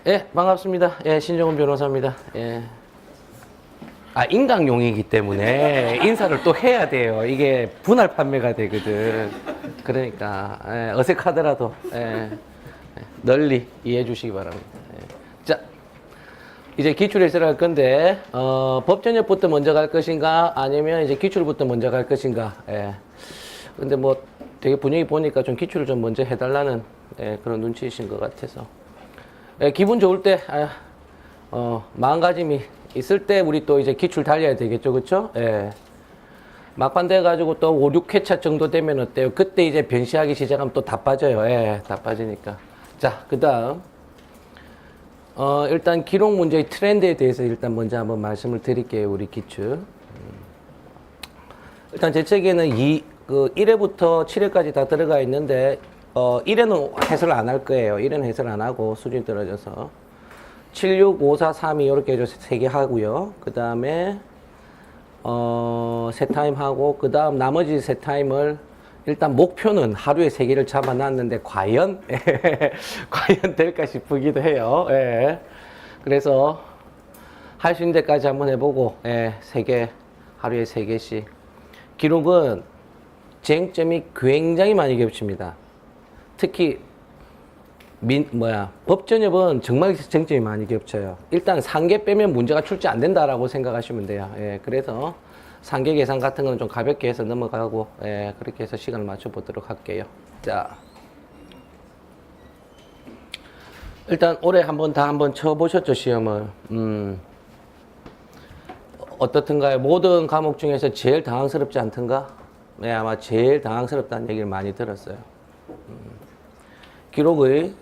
예, 반갑습니다. 예, 신정훈 변호사입니다. 예. 아, 인강용이기 때문에 인사를 또 해야 돼요. 이게 분할 판매가 되거든. 그러니까, 예, 어색하더라도, 예, 널리 이해해 주시기 바랍니다. 예. 자, 이제 기출에 들어갈 건데, 법전역부터 먼저 갈 것인가, 아니면 이제 기출부터 먼저 갈 것인가, 예. 근데 뭐 되게 분위기 보니까 좀 기출을 좀 먼저 해달라는, 예, 그런 눈치이신 것 같아서. 예, 기분 좋을 때, 마음가짐이 있을 때 우리 또 이제 기출 달려야 되겠죠, 그쵸? 예. 막판 돼가지고 또 5, 6회차 정도 되면 어때요? 그때 이제 변시하기 시작하면 또 다 빠져요. 예, 다 빠지니까. 자, 그 다음. 일단 기록 문제의 트렌드에 대해서 일단 먼저 한번 말씀을 드릴게요, 우리 기출. 일단 제 책에는 1회부터 7회까지 다 들어가 있는데, 1회는 해설 안 할 거예요. 1회는 해설 안 하고 수준이 떨어져서. 7, 6, 5, 4, 3, 2 이렇게 해서 3개 하고요. 그 다음에, 세 타임 하고, 그 다음 나머지 세 타임을 일단 목표는 하루에 3개를 잡아놨는데, 과연? 과연 될까 싶기도 해요. 예. 그래서 할 수 있는 데까지 한번 해보고, 예, 3개, 하루에 3개씩. 기록은 쟁점이 굉장히 많이 겹칩니다. 특히 법전협은 정말 쟁점이 많이 겹쳐요. 일단 상계 빼면 문제가 출제 안 된다라고 생각하시면 돼요. 예, 그래서 상계 계산 같은 거는 좀 가볍게 해서 넘어가고, 예, 그렇게 해서 시간을 맞춰 보도록 할게요. 자, 일단 올해 한번 쳐보셨죠, 시험을? 어떻든가요? 모든 과목 중에서 제일 당황스럽지 않던가? 네, 아마 제일 당황스럽다는 얘기를 많이 들었어요. 기록이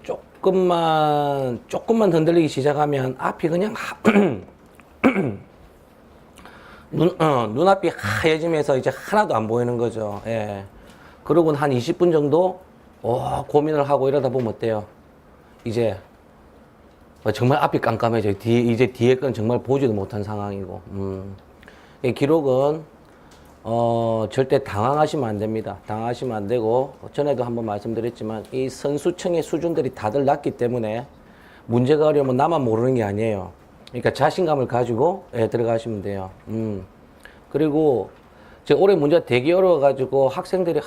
조금만 흔들리기 시작하면 앞이 그냥 눈앞이 하얘지면서 이제 하나도 안 보이는 거죠. 예. 그러고 한 20분 정도 고민을 하고 이러다 보면 어때요? 이제 정말 앞이 깜깜해져요. 이제 뒤에 건 정말 보지도 못한 상황이고. 이 기록은 절대 당황하시면 안 됩니다. 당황하시면 안 되고, 전에도 한번 말씀드렸지만 이 선수층의 수준들이 다들 낮기 때문에 문제가 어려우면 나만 모르는 게 아니에요. 그러니까 자신감을 가지고, 예, 들어가시면 돼요. 그리고 제가 올해 문제가 되게 어려워가지고 학생들이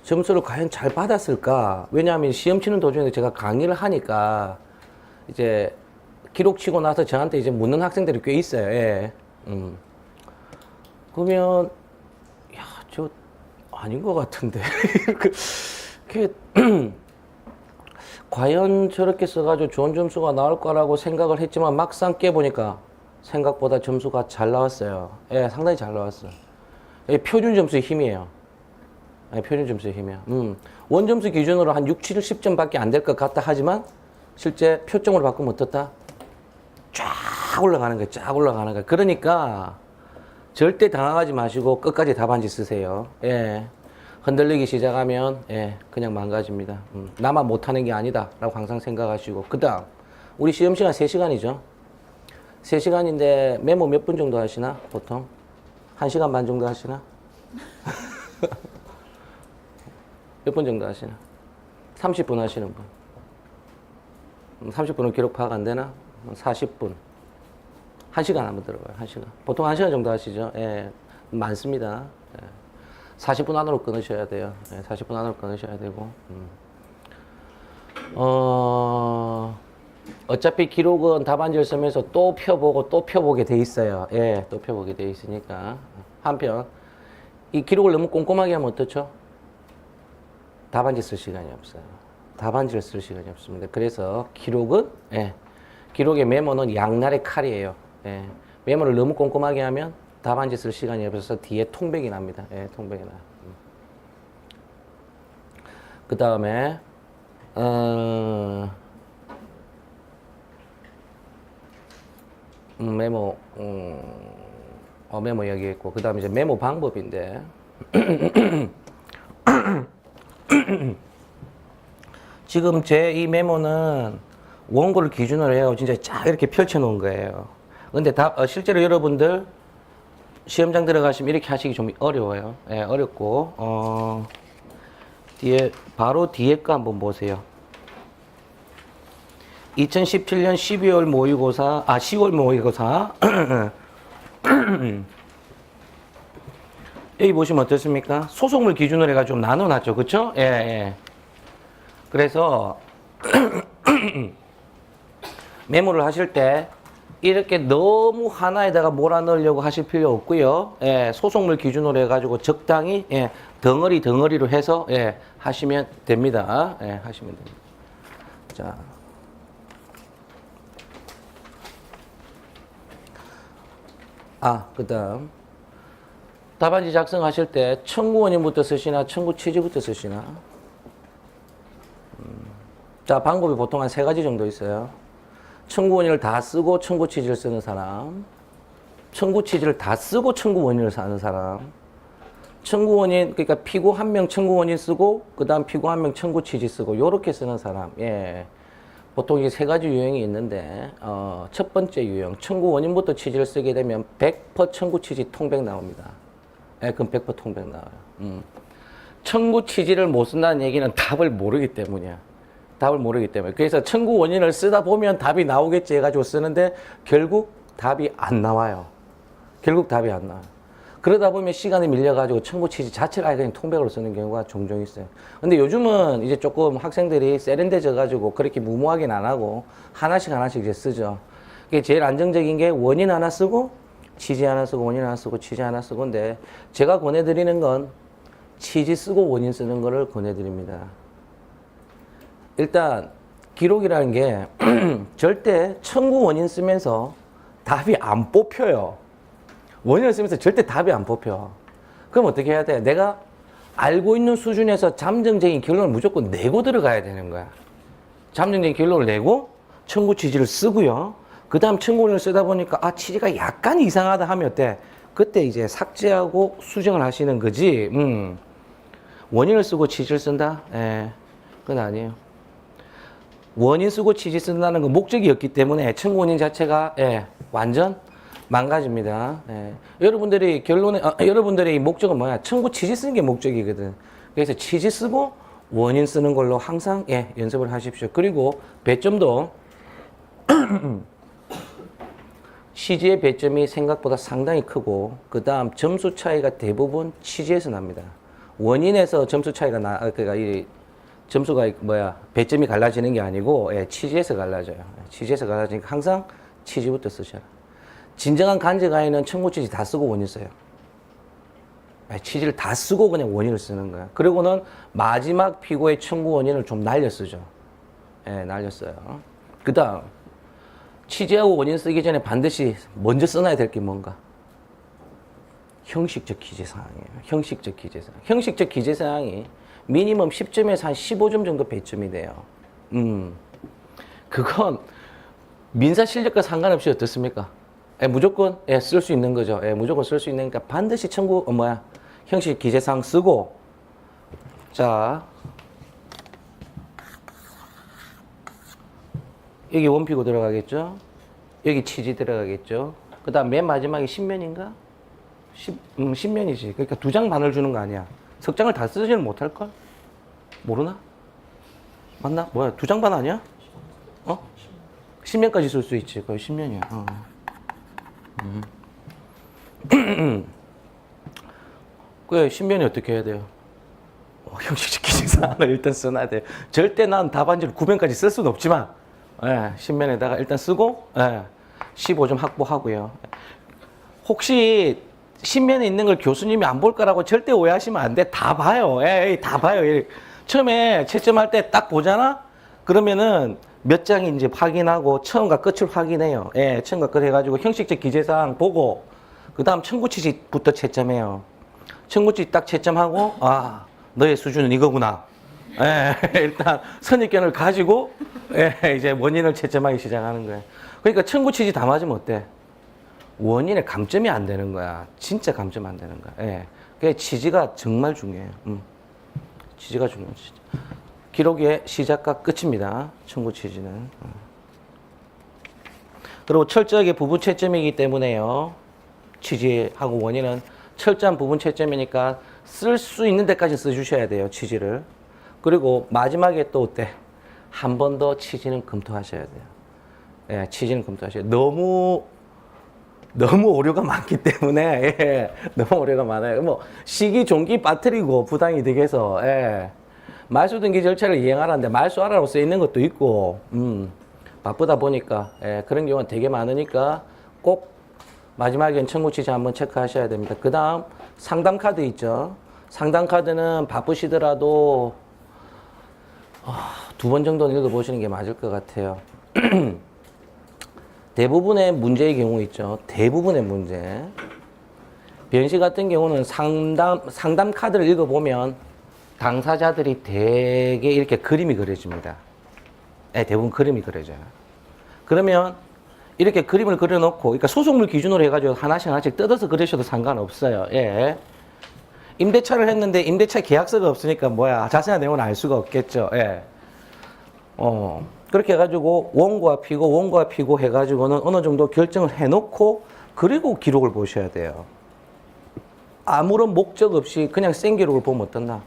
점수를 과연 잘 받았을까? 왜냐하면 시험 치는 도중에 제가 강의를 하니까 이제 기록 치고 나서 저한테 이제 묻는 학생들이 꽤 있어요. 예. 그러면, 야, 저, 아닌 것 같은데. 과연 저렇게 써가지고 좋은 점수가 나올 거라고 생각을 했지만 막상 깨보니까 생각보다 점수가 잘 나왔어요. 예, 상당히 잘 나왔어요. 예, 표준 점수의 힘이에요. 예, 표준 점수의 힘이에요. 원점수 기준으로 한 6, 7, 10점 밖에 안 될 것 같다 하지만 실제 표점으로 바꾸면 어떻다? 쫙 올라가는 거예요. 쫙 올라가는 거예요. 그러니까 절대 당황하지 마시고 끝까지 답안지 쓰세요. 예. 흔들리기 시작하면, 예, 그냥 망가집니다. 나만 못하는 게 아니다 라고 항상 생각하시고. 그 다음 우리 시험 시간 3시간이죠 3시간인데 메모 몇 분 정도 하시나? 보통 1시간 반 정도 하시나? 몇 분 정도 하시나? 30분 하시는 분. 30분은 기록 파악 안 되나? 40분. 1시간 한번 들어봐요. 1시간. 보통 1시간 정도 하시죠? 예. 많습니다. 예. 40분 안으로 끊으셔야 돼요. 예. 40분 안으로 끊으셔야 되고. 어차피 기록은 답안지를 쓰면서 또 펴보고 또 펴보게 돼 있어요. 예. 또 펴보게 돼 있으니까. 한편, 이 기록을 너무 꼼꼼하게 하면 어떻죠? 답안지 쓸 시간이 없어요. 답안지를 쓸 시간이 없습니다. 그래서 기록은, 예. 기록의 메모는 양날의 칼이에요. 예. 메모를 너무 꼼꼼하게 하면 답안지 쓸 시간이 없어서 뒤에 통백이 납니다. 예, 통백이 나요. 그 다음에, 메모, 메모 여기 있고, 그 다음에 이제 메모 방법인데, 지금 제 이 메모는 원고를 기준으로 해요. 진짜 쫙 이렇게 펼쳐 놓은 거예요. 근데 실제로 여러분들 시험장 들어가시면 이렇게 하시기 좀 어려워요. 예, 어렵고, 바로 뒤에 거 한번 보세요. 2017년 12월 모의고사, 10월 모의고사. 여기 보시면 어떻습니까? 소속물 기준으로 해가지고 좀 나눠놨죠. 그쵸? 예, 예. 그래서, 메모를 하실 때, 이렇게 너무 하나에다가 몰아넣으려고 하실 필요 없고요. 예, 소속물 기준으로 해가지고 적당히, 예, 덩어리로 해서, 예, 하시면 됩니다. 예, 하시면 됩니다. 자. 그 다음. 답안지 작성하실 때 청구 원인부터 쓰시나 청구 취지부터 쓰시나? 자, 방법이 보통 한 3가지 정도 있어요. 청구 원인을 다 쓰고 청구 취지를 쓰는 사람, 청구 취지를 다 쓰고 청구 원인을 쓰는 사람, 청구 원인, 그러니까 피고 1명 청구 원인 쓰고 그 다음 피고 1명 청구 취지 쓰고 요렇게 쓰는 사람. 예. 보통 이게 3가지 유형이 있는데 첫 번째 유형, 청구 원인부터 취지를 쓰게 되면 100% 청구 취지 통백 나옵니다. 예, 그럼 100% 통백 나와요. 청구 취지를 못 쓴다는 얘기는 답을 모르기 때문이야. 답을 모르기 때문에. 그래서 청구 원인을 쓰다 보면 답이 나오겠지 해가지고 쓰는데 결국 답이 안 나와요. 결국 답이 안 나와요. 그러다 보면 시간이 밀려가지고 청구 취지 자체를 아예 그냥 통백으로 쓰는 경우가 종종 있어요. 근데 요즘은 이제 조금 학생들이 세련돼져가지고 그렇게 무모하긴 안 하고 하나씩 이제 쓰죠. 그게 제일 안정적인 게 원인 하나 쓰고 취지 하나 쓰고 원인 하나 쓰고 취지 하나 쓰고인데 제가 권해드리는 건 취지 쓰고 원인 쓰는 거를 권해드립니다. 일단 기록이라는 게 절대 청구 원인 쓰면서 답이 안 뽑혀요. 원인을 쓰면서 절대 답이 안 뽑혀. 그럼 어떻게 해야 돼? 내가 알고 있는 수준에서 잠정적인 결론을 무조건 내고 들어가야 되는 거야. 잠정적인 결론을 내고 청구 취지를 쓰고요. 그 다음 청구 원인을 쓰다 보니까 취지가 약간 이상하다 하면 어때? 그때 이제 삭제하고 수정을 하시는 거지. 원인을 쓰고 취지를 쓴다? 예, 그건 아니에요. 원인 쓰고 취지 쓴다는 건 목적이었기 때문에 청구 원인 자체가 완전 망가집니다. 여러분들이 여러분들의 목적은 뭐야? 청구 취지 쓰는 게 목적이거든. 그래서 취지 쓰고 원인 쓰는 걸로 항상 연습을 하십시오. 그리고 배점도 취지의 배점이 생각보다 상당히 크고 그 다음 점수 차이가 대부분 취지에서 납니다. 원인에서 점수 차이가 그러니까 이 점수가 배점이 갈라지는 게 아니고 취지에서 갈라져요. 취지에서 갈라지니까 항상 취지부터 쓰셔라. 진정한 간접가해는 청구 취지 다 쓰고 원인 써요. 취지를 다 쓰고 그냥 원인을 쓰는 거야. 그리고는 마지막 피고의 청구 원인을 좀 날려 쓰죠. 날려 써요. 그 다음 취지하고 원인 쓰기 전에 반드시 먼저 써놔야 될 게 뭔가? 형식적 기재사항이에요. 형식적 기재사항. 형식적 기재사항이 미니멈 10점에서 한 15점 정도 배점이 돼요. 그건 민사 실력과 상관없이 어떻습니까? 무조건 쓸 수 있는 거죠. 무조건 쓸 수 있으니까 반드시 형식 기재사항 쓰고. 자, 여기 원피고 들어가겠죠? 여기 취지 들어가겠죠? 그 다음 맨 마지막에 신면인가? 신면이지. 그러니까 2장 반을 주는 거 아니야. 석장을 다 쓰지는 못할걸? 모르나? 맞나? 뭐야, 2장 반 아니야? 신면까지 쓸 수 있지. 거의 신면이야. 그 신면이 어떻게 해야 돼요? 형식적 기재사항을 일단 써놔야 돼. 절대 난 답안지를 9변까지 쓸 수는 없지만 신면에다가 일단 쓰고 15점 확보하고요. 혹시 신면에 있는 걸 교수님이 안 볼 거라고 절대 오해하시면 안 돼. 다 봐요. 다 봐요. 처음에 채점할 때 딱 보잖아? 그러면은 몇 장인지 확인하고 처음과 끝을 확인해요. 처음과 끝 해가지고 형식적 기재사항 보고 그 다음 청구 취지부터 채점해요. 청구 취지 딱 채점하고 너의 수준은 이거구나. 일단 선입견을 가지고 이제 원인을 채점하기 시작하는 거예요. 그러니까 청구 취지 다 맞으면 어때? 원인의 감점이 안 되는 거야. 진짜 감점 안 되는 거야. 그게 취지가 정말 중요해요. 취지가 중요해요. 기록의 시작과 끝입니다. 청구 취지는. 그리고 철저하게 부분 채점이기 때문에요. 취지하고 원인은 철저한 부분 채점이니까 쓸 수 있는 데까지 써주셔야 돼요. 취지를. 그리고 마지막에 또 어때? 한 번 더 취지는 검토하셔야 돼요. 예, 취지는 검토하셔야 돼요. 너무 오류가 많기 때문에, 예, 너무 오류가 많아요. 뭐, 시기, 종기 빠뜨리고 부당이 득해서, 예. 말소 등기 절차를 이행하라는데 말소하라고 써 있는 것도 있고, 바쁘다 보니까, 예, 그런 경우가 되게 많으니까 꼭 마지막엔 청구 취지 한번 체크하셔야 됩니다. 그 다음, 상담 카드 있죠. 상담 카드는 바쁘시더라도, 두 번 정도는 읽어보시는 게 맞을 것 같아요. 대부분의 문제의 경우 있죠. 대부분의 문제. 변시 같은 경우는 상담 카드를 읽어보면 당사자들이 되게 이렇게 그림이 그려집니다. 네, 대부분 그림이 그려져요. 그러면 이렇게 그림을 그려놓고, 그러니까 소속물 기준으로 해가지고 하나씩 뜯어서 그리셔도 상관없어요. 예. 임대차를 했는데 임대차 계약서가 없으니까 자세한 내용은 알 수가 없겠죠. 예. 그렇게 해가지고 원고와 피고 해가지고는 어느 정도 결정을 해놓고 그리고 기록을 보셔야 돼요. 아무런 목적 없이 그냥 생 기록을 보면 어떻나?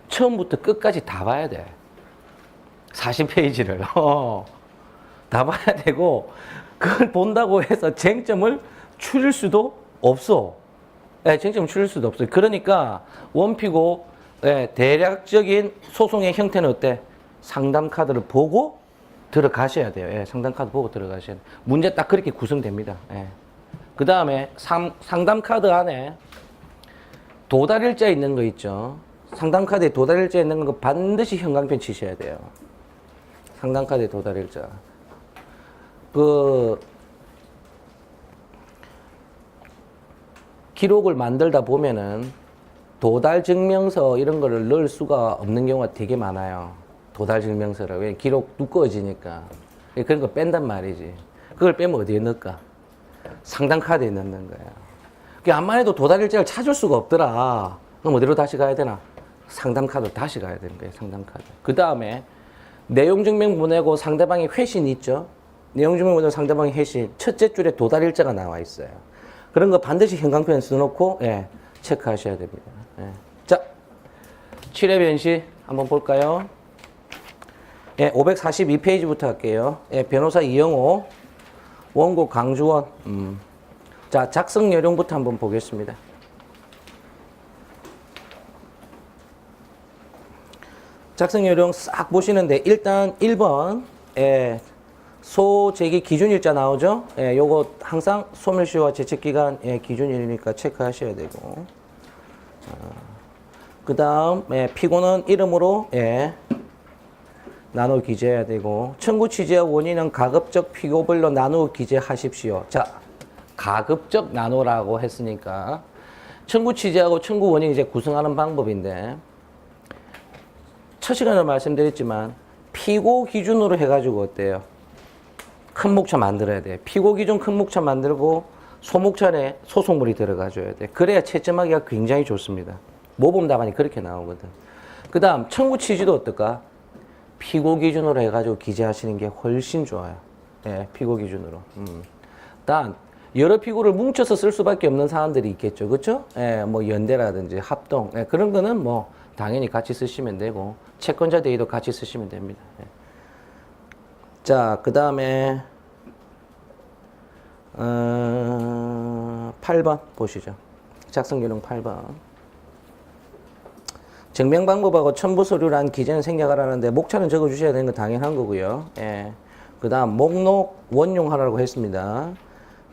처음부터 끝까지 다 봐야 돼. 40페이지를. 다 봐야 되고 그걸 본다고 해서 쟁점을 추릴 수도 없어. 네, 쟁점을 추릴 수도 없어요. 그러니까 원피고 대략적인 소송의 형태는 어때? 상담 카드를 보고 들어가셔야 돼요. 예, 상담 카드 보고 들어가셔야 돼요. 문제 딱 그렇게 구성됩니다. 예. 그 다음에 상담 카드 안에 도달일자 있는 거 있죠. 상담 카드에 도달일자 있는 거 반드시 형광펜 치셔야 돼요. 상담 카드에 도달일자. 기록을 만들다 보면은 도달 증명서 이런 거를 넣을 수가 없는 경우가 되게 많아요. 도달 증명서를. 왜? 기록 두꺼워지니까. 그런 거 뺀단 말이지. 그걸 빼면 어디에 넣을까? 상담 카드에 넣는 거야. 암만 해도 도달 일자를 찾을 수가 없더라. 그럼 어디로 다시 가야 되나? 상담 카드로 다시 가야 되는 거예요. 상담 카드. 그 다음에 내용 증명 보내고 상대방의 회신 있죠? 내용 증명 보내고 상대방의 회신. 첫째 줄에 도달 일자가 나와 있어요. 그런 거 반드시 형광펜 써놓고, 예, 체크하셔야 됩니다. 예. 자, 7회 변시 한번 볼까요? 예, 542페이지부터 할게요. 예, 변호사 이영호, 원고 강주원. 자, 작성 요령부터 한번 보겠습니다. 작성 요령 싹 보시는데, 일단 1번, 예, 소재기 기준일자 나오죠? 예, 요거 항상 소멸시효와 제척기간, 예, 기준일이니까 체크하셔야 되고. 그 다음, 예, 피고는 이름으로, 예, 나누어 기재해야 되고, 청구 취지와 원인은 가급적 피고별로 나누어 기재하십시오. 자, 가급적 나누라고 했으니까, 청구 취지하고 청구 원인 이제 구성하는 방법인데, 첫 시간에 말씀드렸지만, 피고 기준으로 해가지고 어때요? 큰 목차 만들어야 돼. 피고 기준 큰 목차 만들고, 소목차에 소속물이 들어가줘야 돼. 그래야 채점하기가 굉장히 좋습니다. 모범 답안이 그렇게 나오거든. 그 다음, 청구 취지도 어떨까? 피고 기준으로 해가지고 기재하시는 게 훨씬 좋아요. 예, 피고 기준으로. 단, 여러 피고를 뭉쳐서 쓸 수밖에 없는 사안들이 있겠죠. 그쵸? 예, 뭐, 연대라든지 합동. 예, 그런 거는 뭐, 당연히 같이 쓰시면 되고, 채권자 대의도 같이 쓰시면 됩니다. 예. 자, 그 다음에, 8번 보시죠. 작성 요령 8번. 증명 방법하고 첨부 서류란 기재는 생략하라는데 목차는 적어주셔야 되는 건 당연한 거고요. 예. 그 다음 목록 원용하라고 했습니다.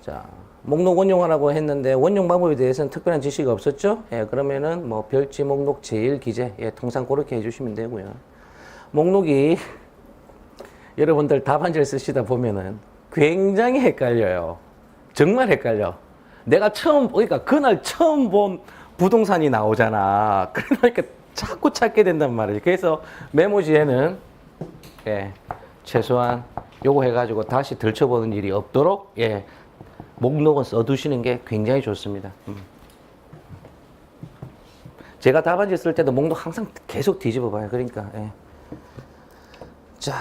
자, 목록 원용하라고 했는데 원용 방법에 대해서는 특별한 지시가 없었죠. 예, 그러면은 뭐 별지 목록 제일 기재, 예, 통상 그렇게 해주시면 되고요. 목록이 여러분들 답안지를 쓰시다 보면은 굉장히 헷갈려요. 정말 헷갈려. 내가 그러니까 그날 처음 본 부동산이 나오잖아. 그러니까 자꾸 찾게 된단 말이에요. 그래서 메모지에는, 예, 최소한 요거 해가지고 다시 들춰보는 일이 없도록, 예, 목록은 써두시는 게 굉장히 좋습니다. 제가 답안지 쓸 때도 목록 항상 계속 뒤집어 봐요. 그러니까, 예. 자,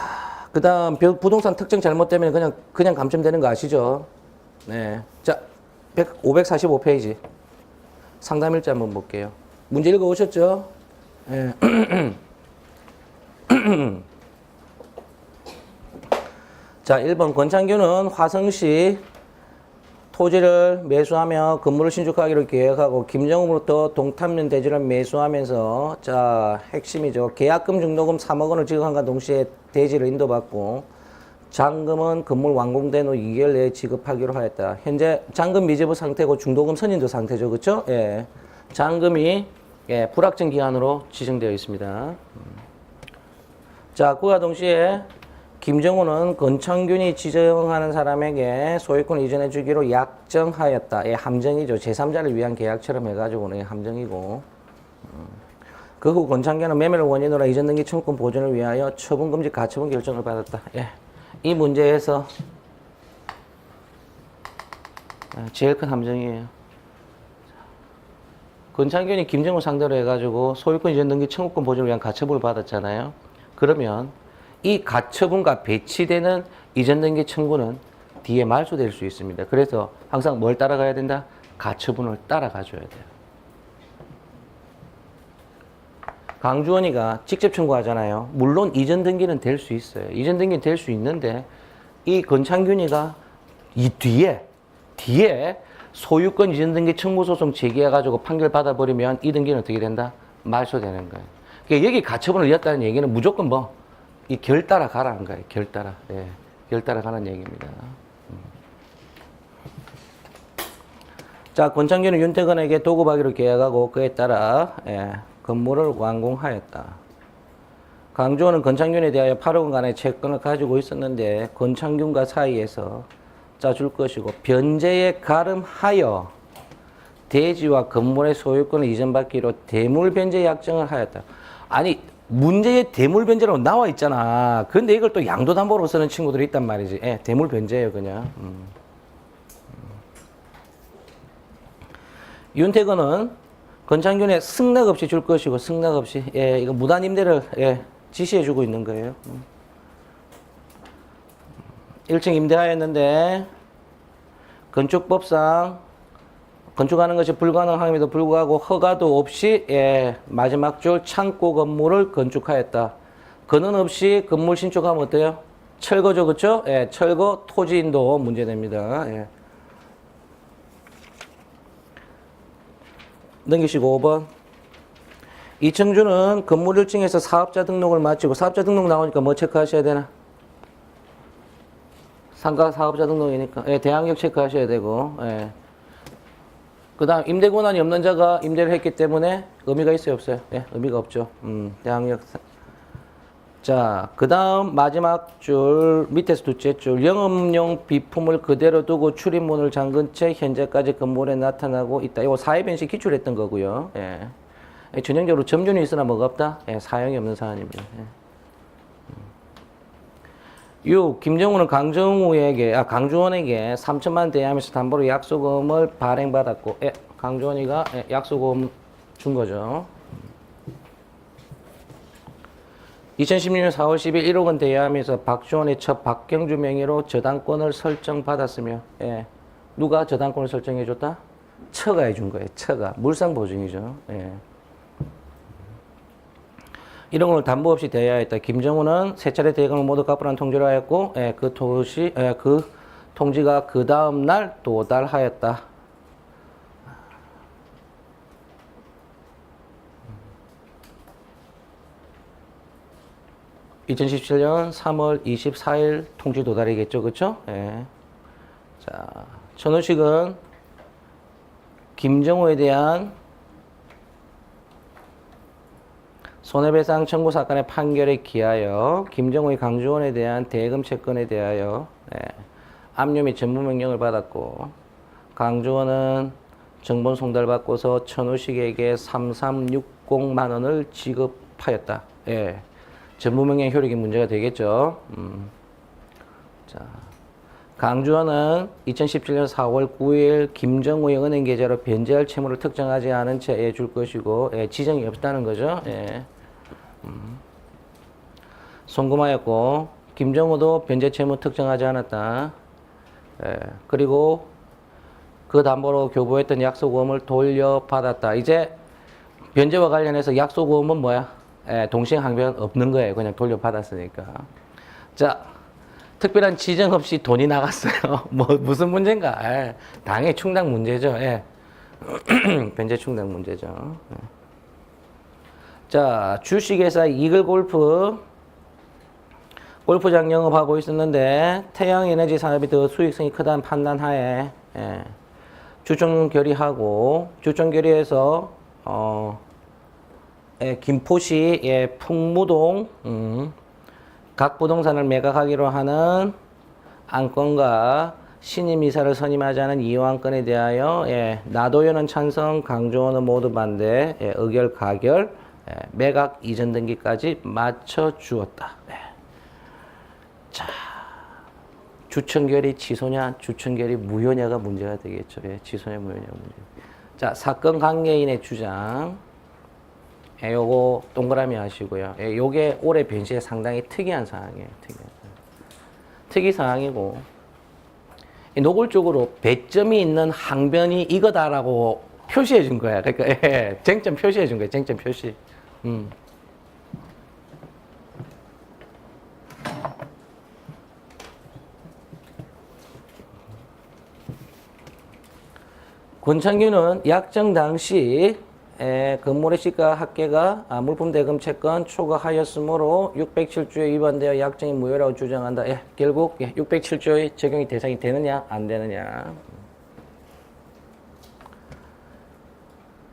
그 다음 부동산 특정 잘못되면 그냥 감점되는 거 아시죠? 네. 자, 545페이지. 상담일자 한번 볼게요. 문제 읽어 오셨죠? 예. 자, 1번 권창규는 화성시 토지를 매수하며 건물을 신축하기로 계획하고 김정우로부터 동탄면 대지를 매수하면서 자, 핵심이죠. 계약금 중도금 3억 원을 지급함과 동시에 대지를 인도받고 잔금은 건물 완공된 후 2개월 내에 지급하기로 하였다. 현재 잔금 미지부 상태고 중도금 선인도 상태죠. 그렇죠? 예. 잔금이 예, 불확정 기한으로 지정되어 있습니다. 자, 그와 동시에 김정우는 권창균이 지정하는 사람에게 소유권 이전해 주기로 약정하였다. 예, 함정이죠. 제3자를 위한 계약처럼 해가지고는 함정이고. 그 후 권창균은 매매를 원인으로 이전 등기 청구권 보존을 위하여 처분금지 가처분 결정을 받았다. 예, 이 문제에서 제일 큰 함정이에요. 권창균이 김정우 상대로 해가지고 소유권 이전 등기 청구권 보존을 위한 가처분을 받았잖아요. 그러면 이 가처분과 배치되는 이전 등기 청구는 뒤에 말소될 수 있습니다. 그래서 항상 뭘 따라가야 된다? 가처분을 따라가줘야 돼요. 강주원이가 직접 청구하잖아요. 물론 이전 등기는 될 수 있어요. 이전 등기는 될 수 있는데 이 권창균이가 이 뒤에 소유권 이전 등기 청구 소송 제기해가지고 판결 받아버리면 이 등기는 어떻게 된다? 말소되는 거예요. 그러니까 여기 가처분을 이었다는 얘기는 무조건 뭐 이 결 따라 가라는 거예요. 결 따라. 예. 결 따라 가는 얘기입니다. 자, 권창균은 윤태건에게 도급하기로 계약하고 그에 따라 예, 건물을 완공하였다. 강주원은 권창균에 대하여 8억 원간의 채권을 가지고 있었는데 권창균과 사이에서 짜줄 것이고 변제에 가름하여 대지와 건물의 소유권을 이전받기로 대물변제 약정을 하였다. 아니 문제의 대물변제라고 나와 있잖아. 근데 이걸 또 양도담보로 쓰는 친구들이 있단 말이지. 예, 대물변제예요 그냥. 윤태건은 권창균에 승낙 없이 줄 것이고 승낙 없이 예, 이거 무단 임대를 예, 지시해주고 있는 거예요. 1층 임대하였는데 건축법상 건축하는 것이 불가능함에도 불구하고 허가도 없이 예, 마지막 줄 창고 건물을 건축하였다. 근원 없이 건물 신축하면 어때요? 철거죠, 그렇죠? 예, 철거 토지인도 문제됩니다. 예. 넘기시고 5번. 이청주는 건물 1층에서 사업자 등록을 마치고 사업자 등록 나오니까 뭐 체크하셔야 되나? 상가 사업자 등록이니까 예, 대항력 체크하셔야 되고 예. 그 다음 임대 권한이 없는 자가 임대를 했기 때문에 의미가 있어요 없어요? 예, 의미가 없죠. 대항력. 자, 그 다음 마지막 줄 밑에서 둘째 줄 영업용 비품을 그대로 두고 출입문을 잠근 채 현재까지 건물에 나타나고 있다. 이거 사회변시 기출했던 거고요. 예. 전형적으로 점준이 있으나 뭐가 없다? 예, 사용이 없는 사안입니다. 예. 6. 김정우는 강주원에게 3천만 원 대하면서 담보로 약소금을 발행받았고, 예, 강주원이가 예, 약소금 준 거죠. 2016년 4월 10일 1억 원 대여하면서 박주원의 첫 박경주 명의로 저당권을 설정받았으며, 예, 누가 저당권을 설정해줬다? 처가 해준 거예요. 처가. 물상보증이죠. 예. 1억 원을 담보 없이 대여하였다. 김정우는 세 차례 대금을 모두 갚으라는 통지를 하였고, 예, 그 통지가 그 다음 날 도달하였다. (2017년 3월 24일) 통지 도달이겠죠, 그렇죠? 예. 자, 천우식은 김정우에 대한 손해배상 청구 사건의 판결에 기하여 김정우의 강주원에 대한 대금 채권에 대하여 예, 압류 및 전무명령을 받았고, 강주원은 정본 송달받고서 천우식에게 3360만 원을 지급하였다. 예, 전무명령 효력이 문제가 되겠죠. 자, 강주원은 2017년 4월 9일 김정우의 은행 계좌로 변제할 채무를 특정하지 않은 채 줄 것이고, 예, 지정이 없다는 거죠. 예. 송금하였고, 김정우도 변제 채무 특정하지 않았다. 예, 그리고 그 담보로 교부했던 약소금을 돌려받았다. 이제 변제와 관련해서 약소금은 뭐야? 동시행항변 없는 거예요. 그냥 돌려받았으니까. 자, 특별한 지정 없이 돈이 나갔어요. 뭐 무슨 문제인가? 당연히 충당 문제죠. 변제 충당 문제죠. 자, 주식회사 이글골프 골프장 영업하고 있었는데 태양에너지 산업이 더 수익성이 크다는 판단하에 주총 결의하고 주총 결의해서 김포시 풍무동 각 부동산을 매각하기로 하는 안건과 신임 이사를 선임하자는 이호안건에 대하여 나도연은 찬성, 강조원은 모두 반대, 의결, 가결, 매각 이전 등기까지 맞춰 주었다. 자, 주청결의 취소냐, 주청결의 무효냐가 문제가 되겠죠. 취소냐, 무효냐가 문제. 자, 사건 관계인의 주장. 요거 동그라미 하시고요. 요게 올해 변시에 상당히 특이한 사항이에요. 특이 사항이고, 노골적으로 배점이 있는 항변이 이거다라고 표시해 준 거야. 그러니까 쟁점 표시해 준 거예요. 쟁점 표시. 권창규는 약정 당시 건물의 시가 합계가 물품 대금 채권 초과하였으므로 607조에 위반되어 약정이 무효라고 주장한다. 결국 607조의 적용이 대상이 되느냐 안 되느냐.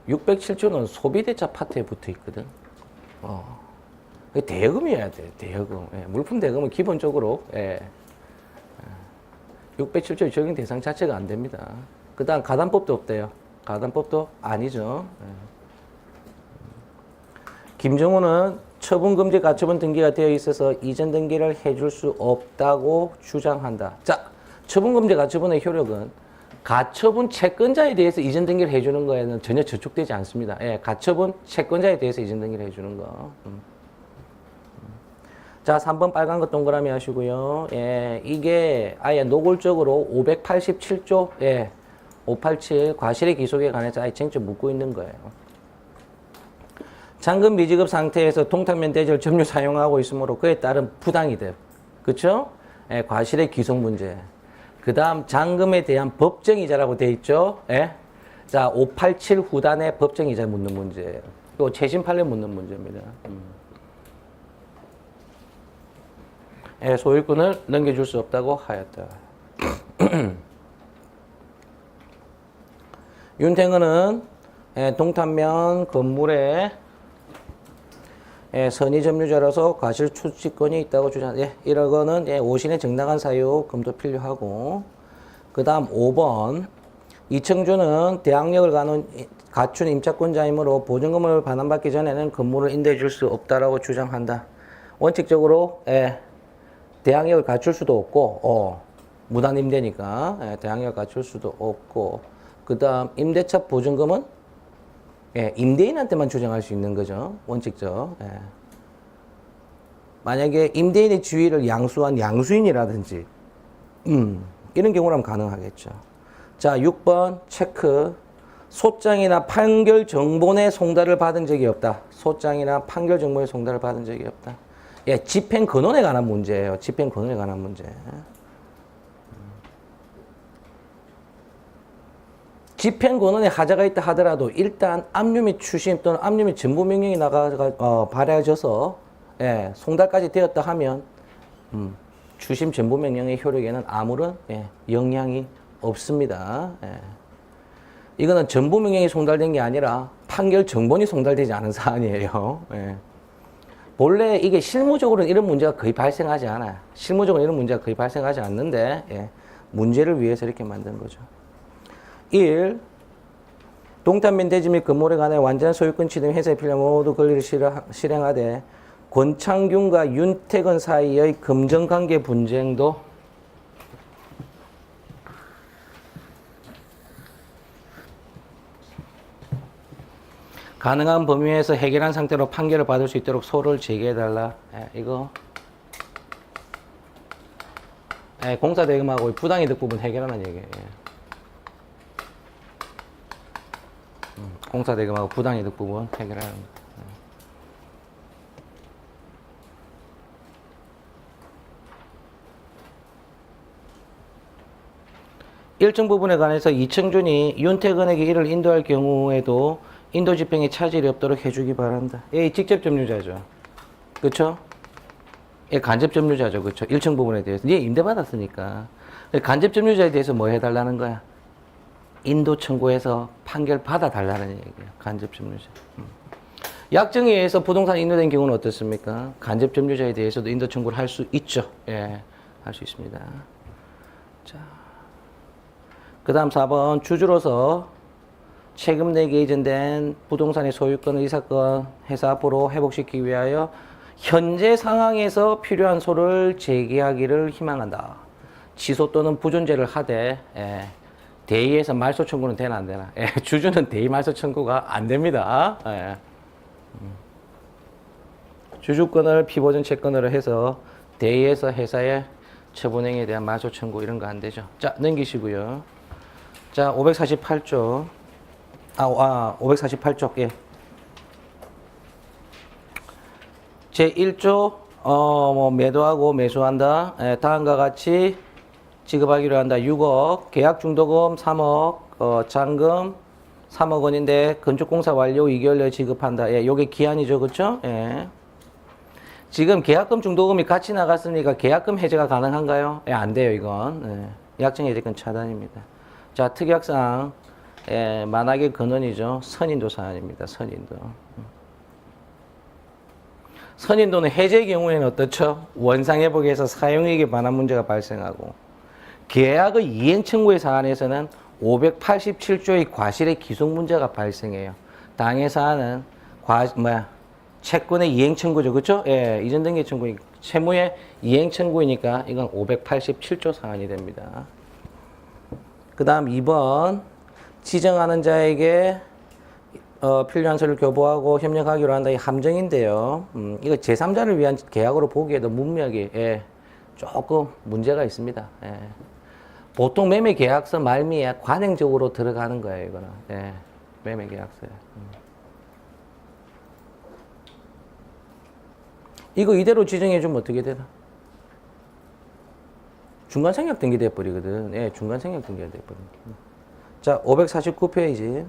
607조는 소비대차 파트에 붙어 있거든. 대여금이어야 돼. 대여금. 물품 대금은 기본적으로 607조의 적용 대상 자체가 안 됩니다. 그 다음 가담법도 없대요. 가담법도 아니죠. 김정호는 처분금지 가처분 등기가 되어 있어서 이전 등기를 해줄 수 없다고 주장한다. 자, 처분금지 가처분의 효력은 가처분 채권자에 대해서 이전 등기를 해주는 거에는 전혀 저촉되지 않습니다. 가처분 채권자에 대해서 이전 등기를 해주는 거. 자, 3번 빨간 거 동그라미 하시고요. 이게 아예 노골적으로 587조, 587 과실의 기속에 관해서 아예 쟁점 묻고 있는 거예요. 잔금 미지급 상태에서 동탁면 대절 점유 사용하고 있으므로 그에 따른 부당이득. 그쵸? 과실의 기속 문제. 그 다음 잔금에 대한 법정이자라고 돼 있죠? 자, 587 후단의 법정이자 묻는 문제예요. 이거 최신 판례 묻는 문제입니다. 소유권을 넘겨줄 수 없다고 하였다. 윤태근은 동탄면 건물에 선의 점유자로서 과실 추지권이 있다고 주장한다. 이러거는 오신의 정당한 사유 검토 필요하고, 그 다음 5번 이청주는 대항력을 갖춘 임차권자이므로 보증금을 반환받기 전에는 건물을 임대해 줄 수 없다라고 주장한다. 원칙적으로 대항력을 갖출 수도 없고 무단 임대니까 대항력을 갖출 수도 없고, 그 다음 임대차 보증금은 임대인한테만 주장할 수 있는 거죠. 원칙적. 만약에 임대인의 지위를 양수한 양수인이라든지 이런 경우라면 가능하겠죠. 자, 6번 체크. 소장이나 판결 정본의 송달을 받은 적이 없다. 소장이나 판결 정본의 송달을 받은 적이 없다. 집행 근원에 관한 문제예요. 집행 근원에 관한 문제. 집행 권한에 하자가 있다 하더라도 일단 압류 및 추심 또는 압류 및 전부 명령이 발해져서 송달까지 되었다 하면 추심 전부 명령의 효력에는 아무런 영향이 없습니다. 이거는 전부 명령이 송달된 게 아니라 판결 정본이 송달되지 않은 사안이에요. 본래 이게 실무적으로는 이런 문제가 거의 발생하지 않아요. 실무적으로 이런 문제가 거의 발생하지 않는데 문제를 위해서 이렇게 만든 거죠. 1. 동탄면 대지 및 건물에 관해 완전한 소유권 취득 회사에 필요한 모두 권리를 실행하되 권창균과 윤태근 사이의 금전관계 분쟁도 가능한 범위 내에서 해결한 상태로 판결을 받을 수 있도록 소를 제기해달라. 이거 공사 대금하고 부당이득 부분 해결하는 얘기예요. 공사 대금하고 부당이득 부분 해결하는 거. 일정 부분에 관해서 이청준이 윤태근에게 이를 인도할 경우에도 인도 집행에 차질이 없도록 해주기 바란다. 예, 직접 점유자죠. 그쵸? 예, 간접 점유자죠. 그쵸? 일정 부분에 대해서. 얘 임대받았으니까. 간접 점유자에 대해서 뭐 해달라는 거야? 인도 청구해서 판결 받아달라는 얘기예요. 간접 점유자. 약정에 의해서 부동산 인도된 경우는 어떻습니까? 간접 점유자에 대해서도 인도 청구를 할 수 있죠. 예, 할 수 있습니다. 자, 그 다음 4번 주주로서 최근 내게 이전된 부동산의 소유권을 이 사건 회사 앞으로 회복시키기 위하여 현재 상황에서 필요한 소를 제기하기를 희망한다. 취소 또는 부존재를 하되 대의에서 말소 청구는 되나 안 되나? 주주는 대의 말소 청구가 안 됩니다. 주주권을 피보존 채권으로 해서 대의에서 회사의 처분행위에 대한 말소 청구 이런 거 안 되죠. 자, 넘기시고요. 자, 548조. 548조. 예. 제1조 매도하고 매수한다. 다음과 같이 지급하기로 한다. 6억, 계약 중도금 3억, 잔금 3억 원인데 건축공사 완료 2개월 내에 지급한다. 예, 요게 기한이죠. 그쵸? 예. 지금 계약금 중도금이 같이 나갔으니까 계약금 해제가 가능한가요? 예, 안 돼요, 이건. 예. 약정 해제권 차단입니다. 자, 특약사항. 예, 만악의 근원이죠. 선인도 사안입니다. 선인도. 선인도는 해제의 경우에는 어떻죠? 원상회복에서 사용액에 반한 문제가 발생하고 계약의 이행 청구의 사안에서는 587조의 과실의 기속 문제가 발생해요. 당해 사안은 채권의 이행 청구죠. 그렇죠? 예, 이전 등기 청구니까 채무의 이행 청구이니까 이건 587조 사안이 됩니다. 그다음 2번 지정하는 자에게 필요한 서를 교부하고 협력하기로 한다. 이 함정인데요. 이거 제3자를 위한 계약으로 보기에도 문맥이 조금 문제가 있습니다. 예. 보통 매매 계약서 말미에 관행적으로 들어가는 거예요, 이거는. 예. 매매 계약서에. 이거 이대로 지정해주면 어떻게 되나? 중간 생략 등기돼 버리거든. 예, 중간 생략 등기가 돼 버립니다. 자, 549페이지.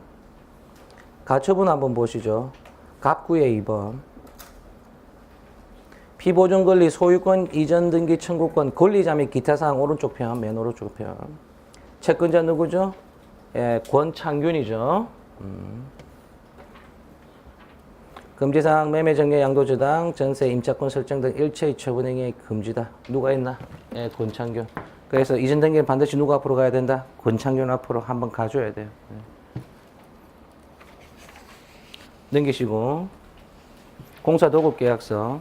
가처분 한번 보시죠. 갑구의 2번. 피보존 권리 소유권 이전 등기 청구권 권리자 및 기타 사항 오른쪽 편, 맨 오른쪽 편. 채권자 누구죠? 예, 권창균이죠. 금지사항 매매 정려 양도 저당 전세 임차권 설정 등 일체의 처분 행위 금지다. 누가 했나? 예, 권창균. 그래서 이전 등기는 반드시 누가 앞으로 가야 된다? 권창균 앞으로 한번 가줘야 돼요. 예. 넘기시고 공사도급계약서.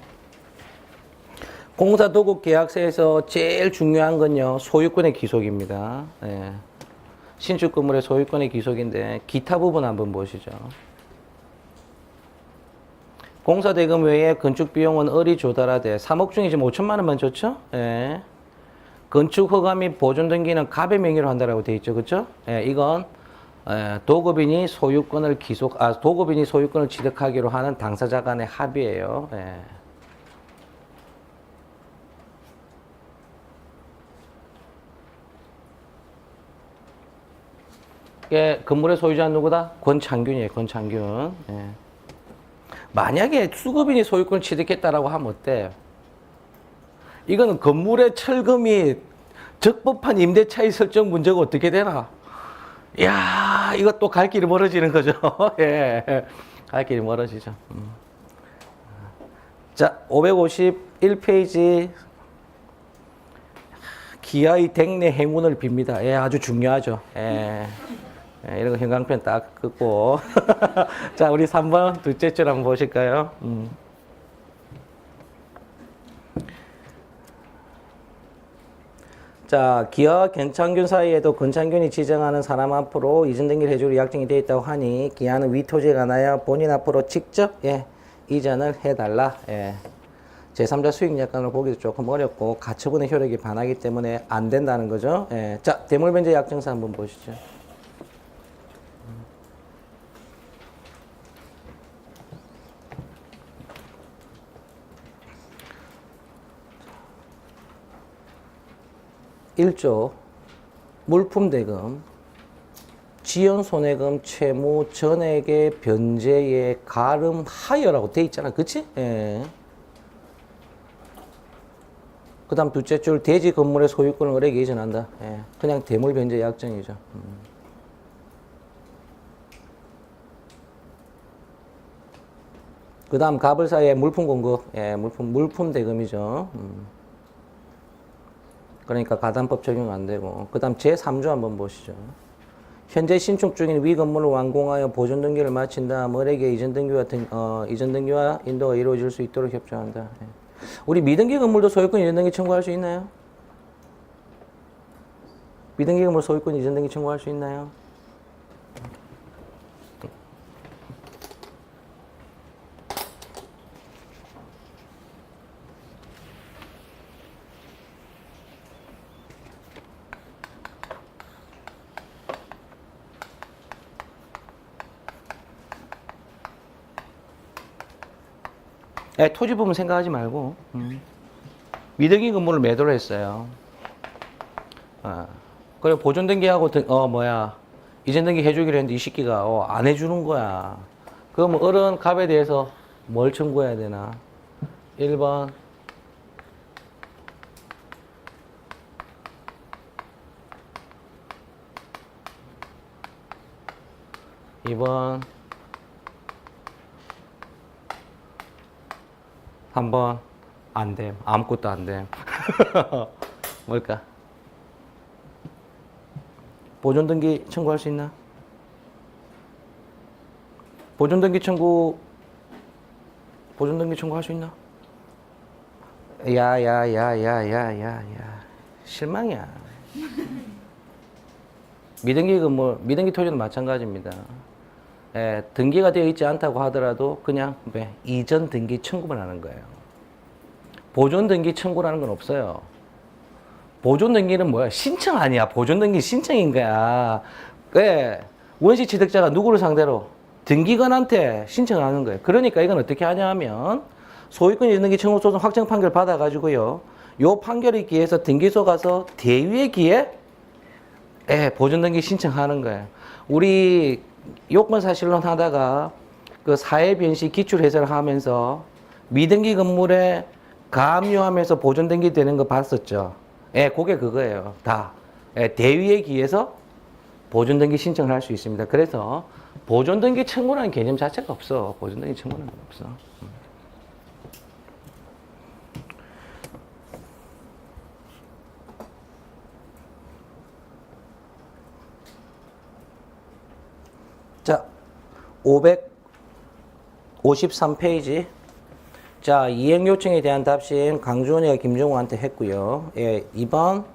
공사도급계약서에서 제일 중요한 건요 소유권의 기속입니다. 예. 신축 건물의 소유권의 기속인데 기타 부분 한번 보시죠. 공사대금 외에 건축비용은 을이 조달하되 3억 중에 지금 5천만 원만 줬죠? 예. 건축허가 및 보존등기는 갑의 명의로 한다라고 돼 있죠, 그렇죠? 예, 이건 도급인이 소유권을 도급인이 소유권을 취득하기로 하는 당사자 간의 합의예요. 예. 이게 건물의 소유자는 누구다? 권창균이에요, 권창균. 예. 만약에 수급인이 소유권을 취득했다라고 하면 어때요? 이거는 건물의 철거미 적법한 임대차의 설정 문제가 어떻게 되나? 이야, 이것도 갈 길이 멀어지는 거죠. 예. 갈 길이 멀어지죠. 자, 551페이지. 기아의 댁내 행운을 빕니다. 예, 아주 중요하죠. 예. 예, 이런 거 형광펜 딱 긋고. 자, 우리 3번 둘째 줄 한번 보실까요? 자, 기아와 권창균 사이에도 권창균이 지정하는 사람 앞으로 이전 등기를 해주기로 약정이 되어 있다고 하니 기아는 위 토지에 관하여 본인 앞으로 직접 이전을 해달라. 예. 제3자 수익약관을 보기도 조금 어렵고 가처분의 효력이 반하기 때문에 안 된다는 거죠. 예. 자, 대물변제 약정서 한번 보시죠. (1조) 물품 대금, 지연 손해금, 채무, 전액의 변제에 가름하여라고 돼 있잖아. 그치? 예. 그 다음 둘째 줄, 대지 건물의 소유권을 을에게 이전한다. 예. 그냥 대물 변제 약정이죠. 그 다음 갑을 사이에 물품 공급, 예, 물품 대금이죠. 그러니까 가담법 적용 안 되고. 그 다음 제3조 한번 보시죠. 현재 신축 중인 위 건물을 완공하여 보존 등기를 마친 다음 을에게 이전 등기와 인도가 이루어질 수 있도록 협조한다. 예. 우리 미등기 건물도 소유권 이전 등기 청구할 수 있나요? 미등기 건물 소유권 이전 등기 청구할 수 있나요? 예, 토지 부분 생각하지 말고 미등기 건물을 매도를 했어요. 그리고 보존 등기하고 이전 등기 해주기로 했는데 이 새끼가 안 해주는 거야. 그럼 을은 갑에 대해서 뭘 청구해야 되나? 1번 2번 3번 안 됨. 아무것도 안 됨. 뭘까? 보존 등기 청구할 수 있나? 보존 등기 청구할 수 있나? 야. 실망이야. 미등기 건물, 미등기 토지도 마찬가지입니다. 예, 등기가 되어 있지 않다고 하더라도 그냥 이전 등기 청구만 하는 거예요. 보존 등기 청구라는 건 없어요. 보존 등기는 뭐야? 신청 아니야. 보존 등기 신청인 거야. 예, 원시 취득자가 누구를 상대로? 등기관한테 신청하는 거예요. 그러니까 이건 어떻게 하냐 하면 소유권 이전 등기 청구 소송 확정 판결 받아가지고요. 요 판결에 기해서 등기소 가서 대위에 기해 보존 등기 신청하는 거예요. 우리 요건 사실론 하다가 그 사회 변시 기출 해설을 하면서 미등기 건물에 가압류하면서 보존 등기 되는 거 봤었죠. 그게 그거예요. 다. 대위에 기해서 보존 등기 신청을 할 수 있습니다. 그래서 보존 등기 청구라는 개념 자체가 없어. 보존 등기 청구라는 건 없어. 자, 553페이지. 자, 이행 요청에 대한 답신 강주원이가 김정우한테 했고요. 2번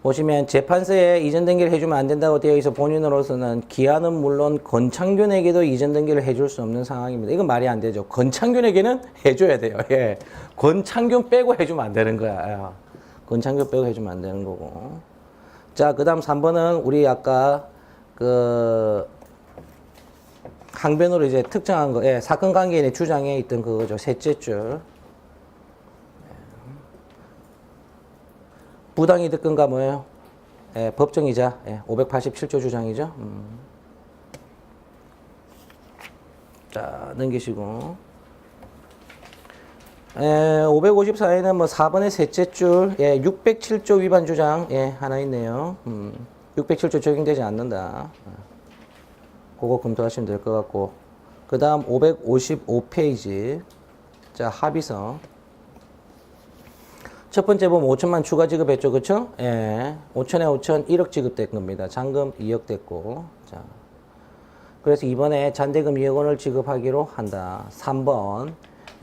보시면 재판서에 이전 등기를 해주면 안 된다고 되어 있어 본인으로서는 기한은 물론 권창균에게도 이전 등기를 해줄 수 없는 상황입니다. 이건 말이 안 되죠. 권창균에게는 해줘야 돼요. 권창균 빼고 해주면 안 되는 거야. 권창균 빼고 해주면 안 되는 거고. 자, 그 다음 3번은 우리 아까 항변으로 이제 특정한 거, 사건 관계인의 주장에 있던 그거죠. 셋째 줄. 부당이득금과 뭐예요? 법정이자 587조 주장이죠. 자, 넘기시고. 554에는 뭐 4번의 셋째 줄, 607조 위반 주장, 하나 있네요. 607조 적용되지 않는다. 그거 검토하시면 될 것 같고. 그 다음 555페이지. 자, 합의서. 첫 번째 보면 5천만 추가 지급했죠. 그쵸? 5천에 5천 1억 지급된 겁니다. 잔금 2억 됐고. 자. 그래서 이번에 잔대금 2억 원을 지급하기로 한다. 3번.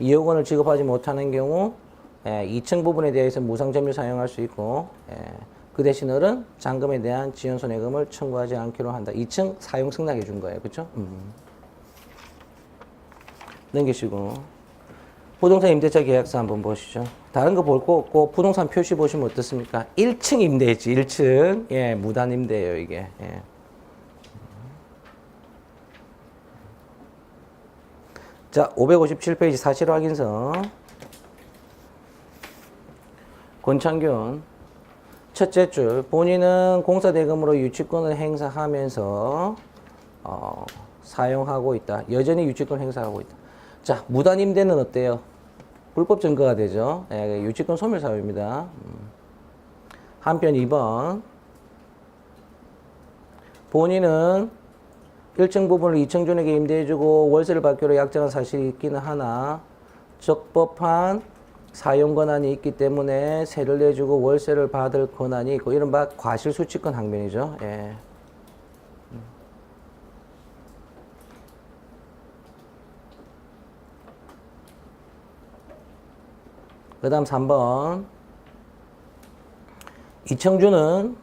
2억 원을 지급하지 못하는 경우 2층 부분에 대해서 무상점유 사용할 수 있고 그 대신 을은 잔금에 대한 지연손해금을 청구하지 않기로 한다. 2층 사용 승낙해 준 거예요. 그쵸? 넘기시고. 부동산 임대차 계약서 한번 보시죠. 다른 거 볼 거 없고 부동산 표시 보시면 어떻습니까? 1층 임대지, 1층. 무단 임대예요, 이게. 자, 557페이지 사실 확인서. 권창균. 첫째 줄, 본인은 공사대금으로 유치권을 행사하면서 사용하고 있다. 여전히 유치권 행사하고 있다. 자, 무단 임대는 어때요? 불법 증거가 되죠. 예, 유치권 소멸 사유입니다. 한편 2번, 본인은 일정 부분을 이청준에게 임대해주고 월세를 받기로 약정한 사실이 있기는 하나 적법한 사용 권한이 있기 때문에 세를 내주고 월세를 받을 권한이 있고 이른바 과실수취권 항변이죠. 예. 그 다음 3번, 이청준은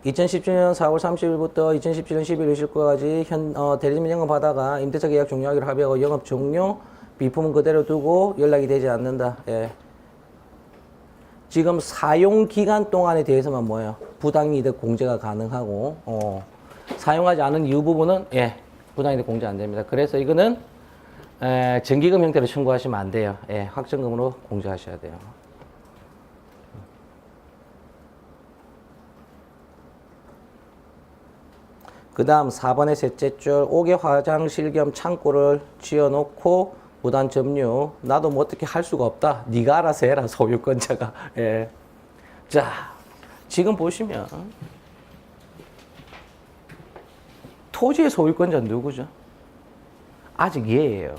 2017년 4월 30일부터 2017년 11월 29일까지 대리점 영업 받아가 임대차 계약 종료하기로 합의하고 영업 종료, 비품은 그대로 두고 연락이 되지 않는다. 예. 지금 사용 기간 동안에 대해서만 뭐예요? 부당이득 공제가 가능하고 사용하지 않은 이후 부분은 예, 부당이득 공제 안 됩니다. 그래서 이거는 정기금 형태로 청구하시면 안 돼요. 예, 확정금으로 공제하셔야 돼요. 그 다음 4번의 셋째 줄, 옥외 화장실 겸 창고를 지어놓고 무단 점유. 나도 뭐 어떻게 할 수가 없다. 네가 알아서 해라, 소유권자가. 예. 자, 지금 보시면 토지의 소유권자는 누구죠? 아직 얘예요.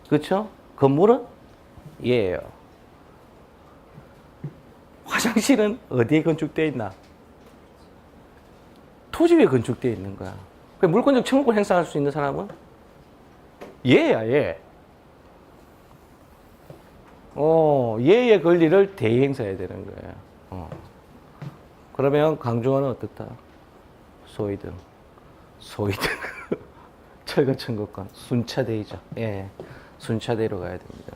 그렇죠? 건물은 얘예요. 화장실은 어디에 건축되어 있나? 토지 위에 건축되어 있는 거야. 물권적 청구권 행사할 수 있는 사람은 얘야, 얘. 얘의 권리를 대행사해야 되는 거예요. 그러면 강중원은 어떻다? 소위등. 철거 청구권. 순차대이죠. 예. 순차대로 가야 됩니다.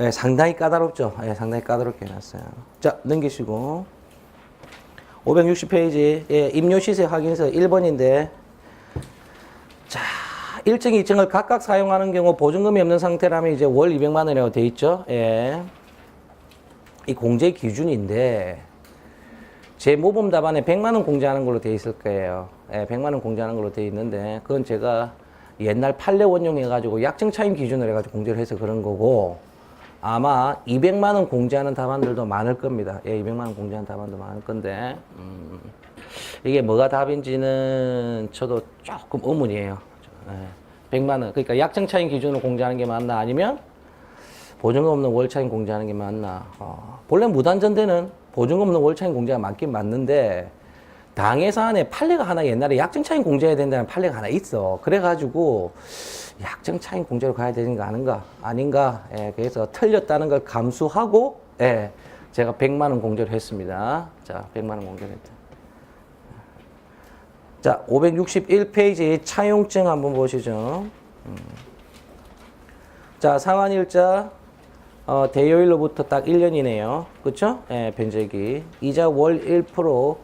예, 상당히 까다롭죠. 예, 상당히 까다롭게 해놨어요. 자, 넘기시고. 560페이지. 예, 임료시세 확인서 1번인데. 자, 1층, 2층을 각각 사용하는 경우 보증금이 없는 상태라면 이제 월 200만 원이라고 돼 있죠. 예. 이 공제 기준인데 제 모범 답안에 100만 원 공제하는 걸로 돼 있을 거예요. 예, 100만 원 공제하는 걸로 돼 있는데 그건 제가 옛날 판례 원용해 가지고 약정 차임 기준을 해 가지고 공제를 해서 그런 거고 아마 200만 원 공제하는 답안들도 많을 겁니다. 예, 200만 원 공제하는 답안도 많을 건데 이게 뭐가 답인지는 저도 조금 의문이에요. 예, 100만 원. 그러니까 약정 차임 기준으로 공제하는 게 맞나 아니면 보증금 없는 월차임 공제하는 게 맞나. 본래 무단전대는 보증금 없는 월차임 공제가 맞긴 맞는데 당해서 안에 판례가 하나 옛날에 약정 차임 공제해야 된다는 판례가 하나 있어. 그래가지고 약정 차임 공제로 가야 되는 거 아닌가. 예, 그래서 틀렸다는 걸 감수하고 예, 제가 100만 원 공제를 했습니다. 자, 100만 원 공제를 했다. 자, 561페이지 차용증 한번 보시죠. 자, 상환일자 대여일로부터 딱 1년이네요. 그쵸? 예, 변제기. 이자 월 1%,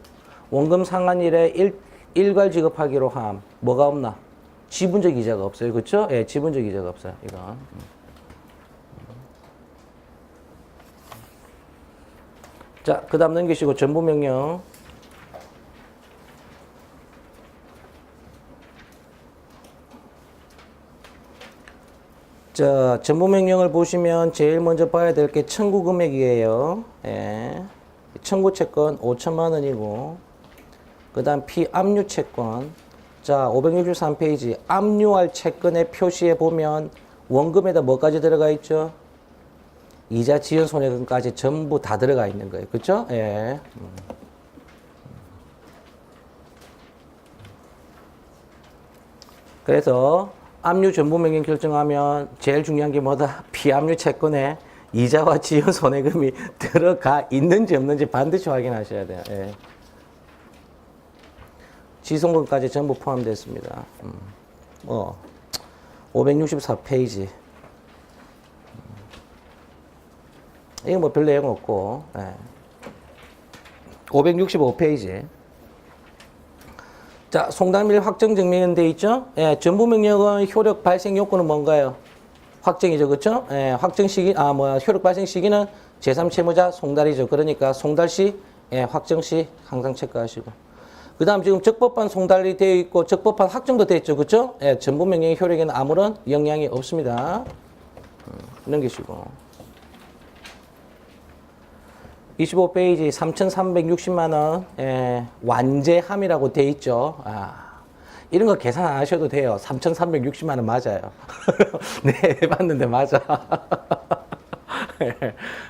원금 상환일에 일괄 지급하기로 함. 뭐가 없나? 지분적 이자가 없어요. 그쵸? 예, 지분적 이자가 없어요. 이건. 자, 그 다음 넘기시고 전부명령. 자, 전부명령을 보시면 제일 먼저 봐야 될 게 청구 금액이에요. 예. 청구 채권 5천만 원이고, 그 다음 피압류 채권. 자, 563페이지. 압류할 채권의 표시에 보면 원금에다 뭐까지 들어가 있죠? 이자 지연 손해금까지 전부 다 들어가 있는 거예요. 그쵸? 예. 그래서 압류 전부명령 결정하면 제일 중요한 게 뭐다? 피압류 채권에 이자와 지연 손해금이 들어가 있는지 없는지 반드시 확인하셔야 돼요. 예. 지송금까지 전부 포함됐습니다. 564페이지. 이거 뭐 별 내용 없고. 예. 565페이지. 자, 송달밀 확정 증명은 돼 있죠? 예, 전부명령은 효력 발생 요건은 뭔가요? 확정이죠, 그렇죠? 예, 확정 시기, 효력 발생 시기는 제3채무자 송달이죠. 그러니까 송달 시, 예, 확정 시 항상 체크하시고. 그다음 지금 적법한 송달이 되어 있고 적법한 확정도 되어 있죠, 그렇죠? 예, 전부 명령의 효력에는 아무런 영향이 없습니다. 넘기시고. 25페이지 3,360만 원, 예, 완제함이라고 돼 있죠. 이런 거 계산 안 하셔도 돼요. 3,360만 원 맞아요. 네, 해봤는데 맞아.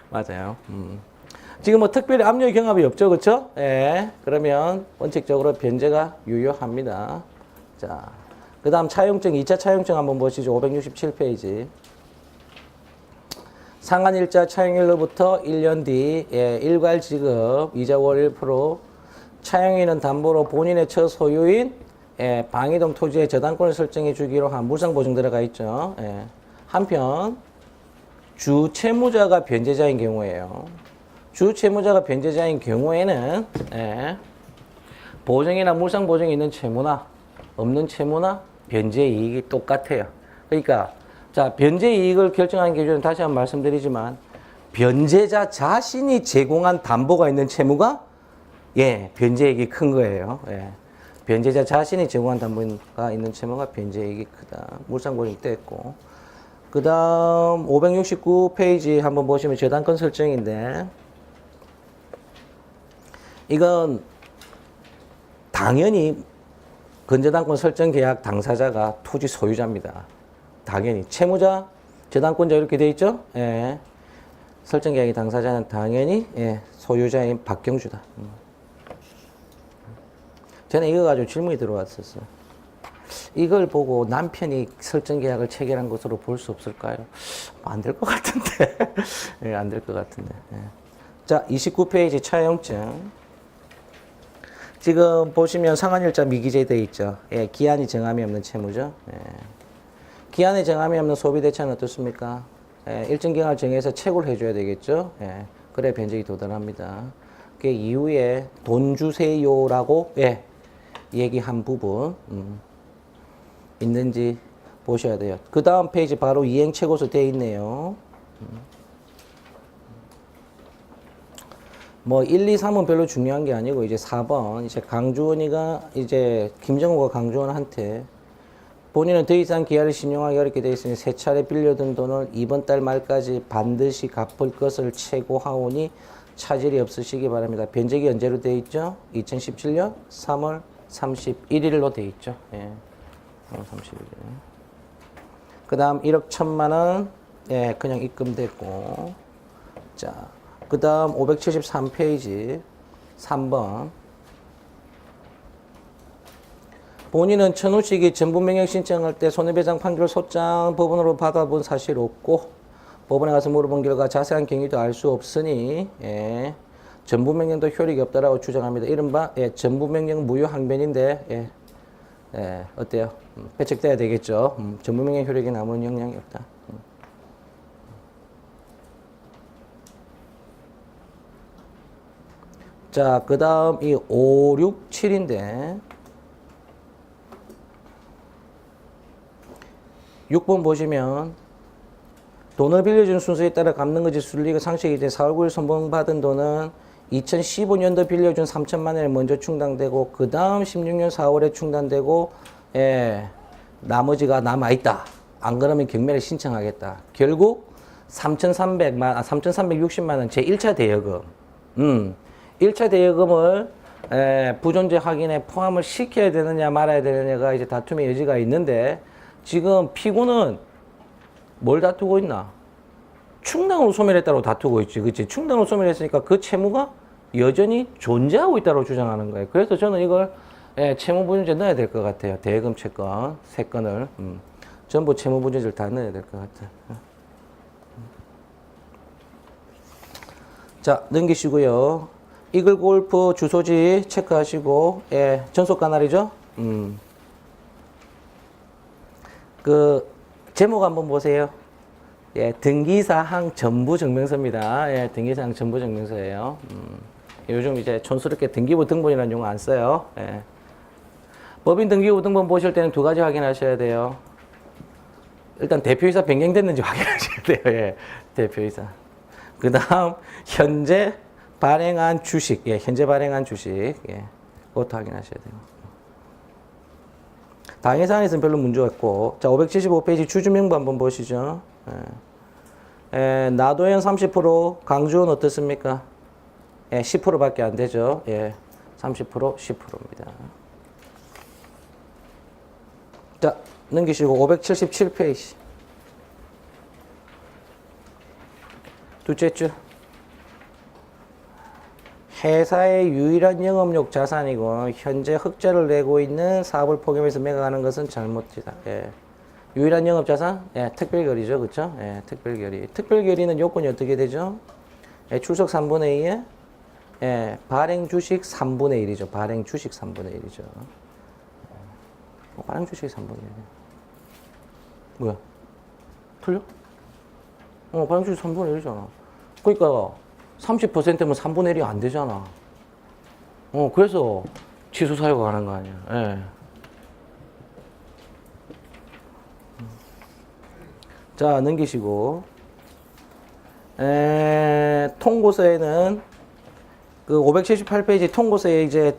맞아요. 지금 뭐 특별히 압류 경합이 없죠, 그렇죠? 예, 그러면 원칙적으로 변제가 유효합니다. 자, 그다음 차용증, 2차 차용증 한번 보시죠. 567페이지. 상한일자 차용일로부터 1년 뒤 일괄 지급 이자 월 1% 차용인은 담보로 본인의 처 소유인 방이동 토지의 저당권을 설정해 주기로 한 물상보증 들어가 있죠. 한편 주 채무자가 변제자인 경우에요. 주 채무자가 변제자인 경우에는 보증이나 물상보증이 있는 채무나 없는 채무나 변제 이익이 똑같아요. 그러니까 자, 변제 이익을 결정하는 기준은 다시 한번 말씀드리지만 변제자 자신이 제공한 담보가 있는 채무가 변제 이익이 큰 거예요. 변제자 자신이 제공한 담보가 있는 채무가 변제 이익이 크다. 물상보증이 뗐고. 그다음 569페이지 한번 보시면 저당권 설정인데 이건 당연히 건저당권 설정 계약 당사자가 토지 소유자입니다. 당연히 채무자, 저당권자 이렇게 돼 있죠? 예. 설정 계약의 당사자는 당연히 소유자인 박경주다. 저는 이거 가지고 질문이 들어왔었어요. 이걸 보고 남편이 설정 계약을 체결한 것으로 볼 수 없을까요? 안 될 것 같은데. 예, 안 될 것 같은데. 예. 자, 29페이지 차용증. 지금 보시면 상한일자 미기재 돼 있죠. 예, 기한이 정함이 없는 채무죠. 예. 기한에 정함이 없는 소비대차는 어떻습니까? 일정 기간을 정해서 채굴 해줘야 되겠죠? 그래 변제기 도달합니다. 그 이후에 돈 주세요라고 얘기한 부분 있는지 보셔야 돼요. 그 다음 페이지 바로 이행채고서 되어 있네요. 뭐 1, 2, 3은 별로 중요한 게 아니고 이제 4번 이제 강주원이가 이제 김정호가 강주원한테 본인은 더 이상 기한을 신용하기 어렵게 되어 있으니 세 차례 빌려든 돈을 이번 달 말까지 반드시 갚을 것을 최고하오니 차질이 없으시기 바랍니다. 변제기 언제로 되어 있죠? 2017년 3월 31일로 되어 있죠. 3월 31일. 그 다음 1억 1천만 원 그냥 입금됐고 자, 그 다음 573페이지 3번 본인은 천우식이 전부명령 신청할 때 손해배상 판결 소장 법원으로 받아본 사실 없고 법원에 가서 물어본 결과 자세한 경위도 알 수 없으니 전부명령도 효력이 없다라고 주장합니다. 이른바 전부명령 무효항변인데 어때요? 배척돼야 되겠죠. 전부명령 효력에 아무런 영향이 없다. 자, 그 다음 이 5, 6, 7인데 6번 보시면 돈을 빌려준 순서에 따라 갚는 것이 순리가 상식이 돼 4월 9일 선봉받은 돈은 2015년도 빌려준 3천만 원에 먼저 충당되고 그 다음 16년 4월에 충당되고 나머지가 남아있다. 안 그러면 경매를 신청하겠다. 결국 3,360만 원 제1차 대여금 1차 대여금을 부존재 확인에 포함을 시켜야 되느냐 말아야 되느냐가 이제 다툼의 여지가 있는데 지금 피고는 뭘 다투고 있나? 충당으로 소멸했다고 다투고 있지. 그치? 충당으로 소멸했으니까 그 채무가 여전히 존재하고 있다고 주장하는 거예요. 그래서 저는 이걸 채무부존재 넣어야 될 것 같아요. 대여금 채권, 3건을. 전부 채무부존재를 다 넣어야 될 것 같아요. 자, 넘기시고요. 이글골프 주소지 체크하시고, 전속 가날이죠? 그, 제목 한번 보세요. 등기사항 전부증명서입니다. 등기사항 전부증명서예요. 요즘 이제 촌스럽게 등기부 등본이라는 용어 안 써요. 법인 등기부 등본 보실 때는 2가지 확인하셔야 돼요. 일단 대표이사 변경됐는지 확인하셔야 돼요. 예, 대표이사. 그 다음, 현재 발행한 주식. 예, 현재 발행한 주식. 예, 그것도 확인하셔야 돼요. 당해 사항에서는 별로 문제가 없고. 자, 575페이지 주주명부 한번 보시죠. 예, 나도현 30%, 강주원 어떻습니까? 예, 10%밖에 안 되죠. 예, 30%, 10%입니다. 자, 넘기시고 577페이지. 둘째 줄. 회사의 유일한 영업용 자산이고 현재 흑자를 내고 있는 사업을 포기하면서 매각하는 것은 잘못이다. 예. 유일한 영업 자산? 예, 특별결의죠. 그렇죠? 예, 특별결의. 특별결의는 요건이 어떻게 되죠? 예, 출석 3분의 2에 예, 발행 주식 3분의 1이죠. 발행 주식 3분의 1이죠. 발행 주식 3분의 1. 뭐야? 틀려? 발행 주식 3분의 1이잖아. 그러니까 30%면 3분의 1이 안 되잖아. 그래서 취소 사유가 가는 거 아니야. 예. 자, 넘기시고. 통고서에는 그 578페이지 통고서에 이제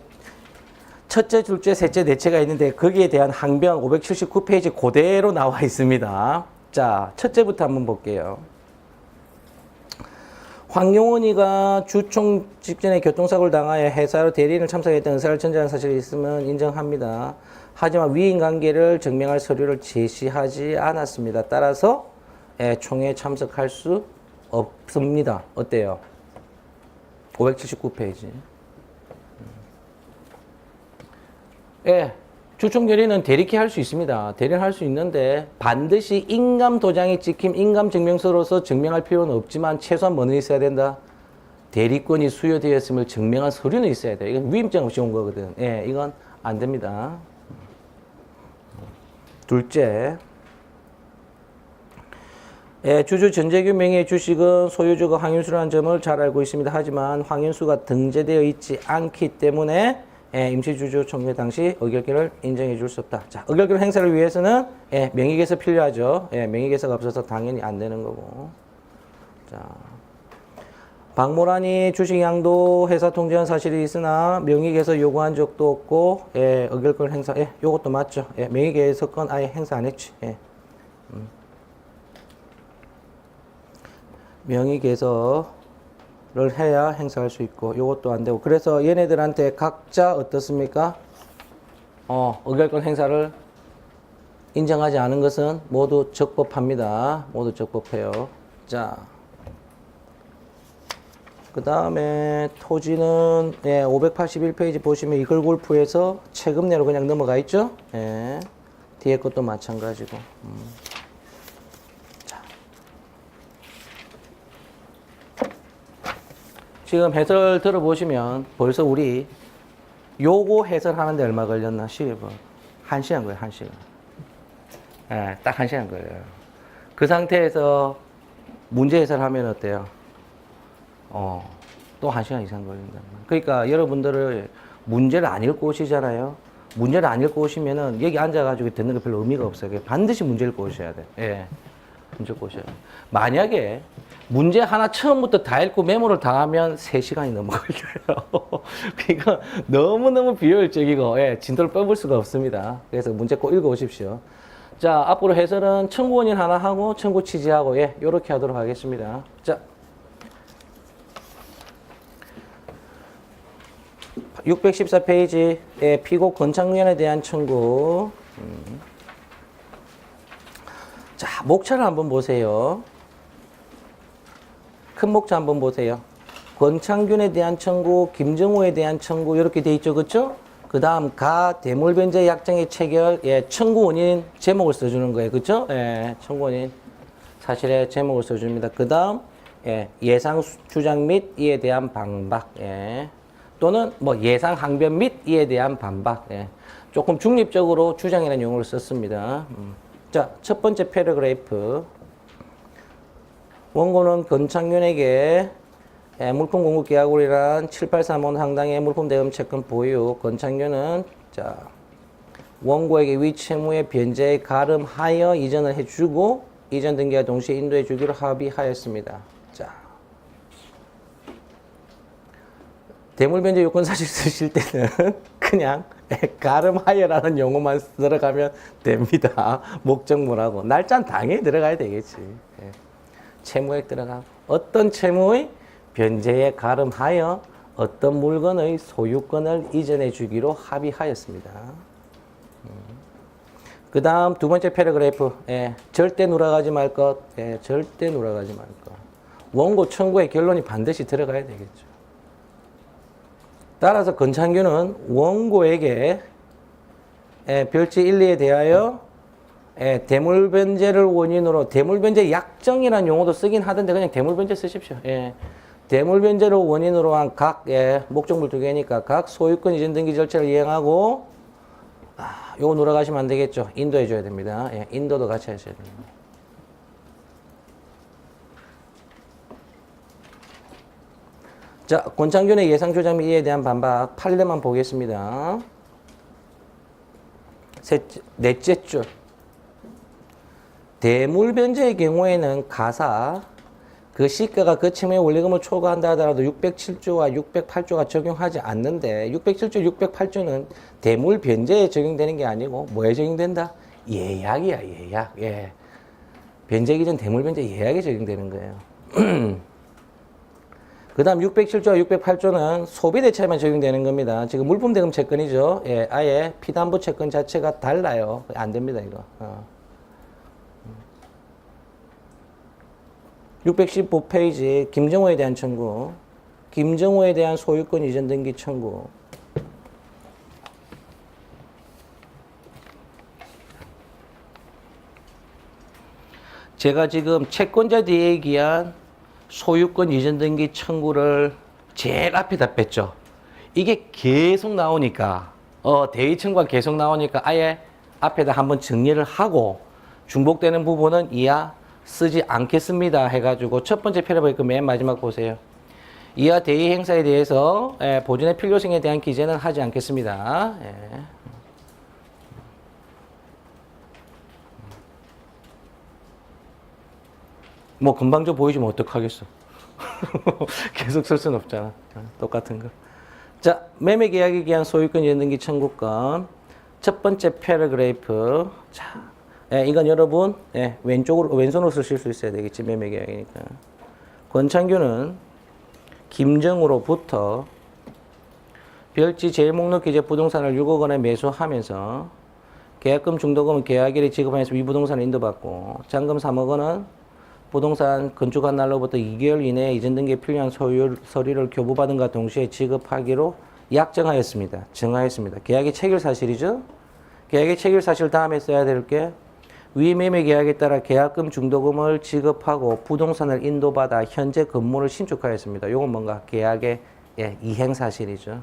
첫째, 둘째, 셋째, 넷째가 있는데 거기에 대한 항변 579페이지 그대로 나와 있습니다. 자, 첫째부터 한번 볼게요. 황용원이가 주총 직전에 교통사고를 당하여 회사로 대리인을 참석했던 의사를 전제한 사실이 있으면 인정합니다. 하지만 위인관계를 증명할 서류를 제시하지 않았습니다. 따라서 총회에 참석할 수 없습니다. 어때요? 579페이지. 예, 주총 대리는 대리케 할 수 있습니다. 대리를 할 수 있는데 반드시 인감 도장이 찍힌 인감 증명서로서 증명할 필요는 없지만 최소한 뭐는 있어야 된다? 대리권이 수여되었음을 증명한 서류는 있어야 돼. 이건 위임장 없이 온 거거든. 예, 이건 안 됩니다. 둘째, 예, 주주 전재규 명의의 주식은 소유주가 황윤수라는 점을 잘 알고 있습니다. 하지만 황윤수가 등재되어 있지 않기 때문에 임시주주 총회 당시 의결권을 인정해 줄 수 없다. 자, 의결권 행사를 위해서는 명의개서 필요하죠. 명의개서가 없어서 당연히 안 되는 거고. 자, 박모란이 주식 양도 회사 통지한 사실이 있으나 명의개서 요구한 적도 없고 의결권 행사, 요것도 맞죠. 명의개서권 아예 행사 안 했지. 명의개서를 해야 행사할 수 있고 이것도 안 되고 그래서 얘네들한테 각자 어떻습니까? 의결권 행사를 인정하지 않은 것은 모두 적법합니다. 모두 적법해요. 자, 그 다음에 토지는 581페이지 보시면 이글골프에서 채급내로 그냥 넘어가 있죠? 뒤에 것도 마찬가지고. 지금 해설 들어보시면 벌써 우리 요거 해설하는데 얼마 걸렸나? 12분. 1시간 거예요, 1시간. 딱 1시간 걸려요. 그 상태에서 문제 해설하면 어때요? 또 1시간 이상 걸린다. 그러니까 여러분들을 문제를 안 읽고 오시잖아요. 문제를 안 읽고 오시면은 여기 앉아가지고 듣는 게 별로 의미가 없어요. 반드시 문제 읽고 오셔야 돼. 문제 읽고 오셔야 돼. 만약에 문제 하나 처음부터 다 읽고 메모를 다 하면 3시간이 넘어 걸려요. 그러니까 너무너무 비효율적이고, 진도를 뽑을 수가 없습니다. 그래서 문제 꼭 읽어 오십시오. 자, 앞으로 해설은 청구원인 하나 하고, 청구 취지하고, 요렇게 하도록 하겠습니다. 자. 614페이지, 피고 권창위원에 대한 청구. 자, 목차를 한번 보세요. 큰 목차 한번 보세요. 권창균에 대한 청구, 김정호에 대한 청구 이렇게 돼 있죠, 그렇죠? 그 다음 가 대물변제 약정의 체결, 청구 원인 제목을 써주는 거예요, 그렇죠? 청구 원인 사실의 제목을 써줍니다. 그 다음 예상 주장 및 이에 대한 반박, 또는 뭐 예상 항변 및 이에 대한 반박, 조금 중립적으로 주장이라는 용어를 썼습니다. 자, 첫 번째 패러그래프. 원고는 권창균에게 물품 공급 계약으로란 783원 상당의 물품 대금 채권 보유. 권창균은 자 원고에게 위 채무의 변제에 가름하여 이전을 해주고 이전 등기와 동시에 인도해 주기로 합의하였습니다. 자, 대물변제 요건사실 쓰실 때는 그냥 가름하여라는 용어만 들어가면 됩니다. 목적물하고 날짜는 당연히 들어가야 되겠지. 채무액 들어가고 어떤 채무의 변제에 가름하여 어떤 물건의 소유권을 이전해 주기로 합의하였습니다. 그 다음 두 번째 패러그래프. 절대 누락하지 말 것. 절대 누락하지 말 것. 원고 청구의 결론이 반드시 들어가야 되겠죠. 따라서 건창규는 원고에게 별지 1, 2에 대하여 대물변제를 원인으로 대물변제 약정이라는 용어도 쓰긴 하던데 그냥 대물변제 쓰십시오. 대물변제를 원인으로 한 각 목적물 두 개니까 각 소유권 이전 등기 절차를 이행하고 요거 누락하시면 안 되겠죠. 인도해 줘야 됩니다. 인도도 같이 하셔야 됩니다. 자, 권창균의 예상조작 및 이에 대한 반박 판례만 보겠습니다. 넷째 줄. 대물변제의 경우에는 가사 그 시가가 그 채무의 원리금을 초과한다 하더라도 607조와 608조가 적용하지 않는데 607조, 608조는 대물변제에 적용되는 게 아니고 뭐에 적용된다? 예약이야, 예약. 변제기 전 대물변제 예약에 적용되는 거예요. 그 다음 607조와 608조는 소비대차에만 적용되는 겁니다. 지금 물품대금 채권이죠. 아예 피담보 채권 자체가 달라요. 안 됩니다, 이거. 615페이지 김정호에 대한 청구. 김정호에 대한 소유권 이전 등기 청구. 제가 지금 채권자 뒤에 기한 소유권 이전 등기 청구를 제일 앞에다 뺐죠. 이게 계속 나오니까 대의 청구가 계속 나오니까 아예 앞에다 한번 정리를 하고 중복되는 부분은 이하 쓰지 않겠습니다 해가지고 첫 번째 패러그래프 맨 마지막 보세요. 이하 대의 행사에 대해서 보존의 필요성에 대한 기재는 하지 않겠습니다. 뭐 금방 좀 보여주면 어떡하겠어. 계속 쓸 수는 없잖아. 똑같은 거. 자, 매매 계약에 기한 소유권 이전 등기 청구권. 첫 번째 패러그래프. 자, 이건 여러분 왼손으로 쓰실 수 있어야 되겠지. 매매 계약이니까. 권창규는 김정우로부터 별지 제1목록 기재 부동산을 6억 원에 매수하면서 계약금 중도금은 계약일에 지급하면서 위 부동산을 인도받고 잔금 3억 원은 부동산 건축한 날로부터 2개월 이내에 이전 등기에 필요한 소유 서류를 교부받은과 동시에 지급하기로 약정하였습니다. 정하였습니다. 계약의 체결 사실이죠. 계약의 체결 사실 다음에 써야 될 게 위 매매 계약에 따라 계약금 중도금을 지급하고 부동산을 인도받아 현재 건물을 신축하였습니다. 요건 뭔가 계약의 이행 사실이죠.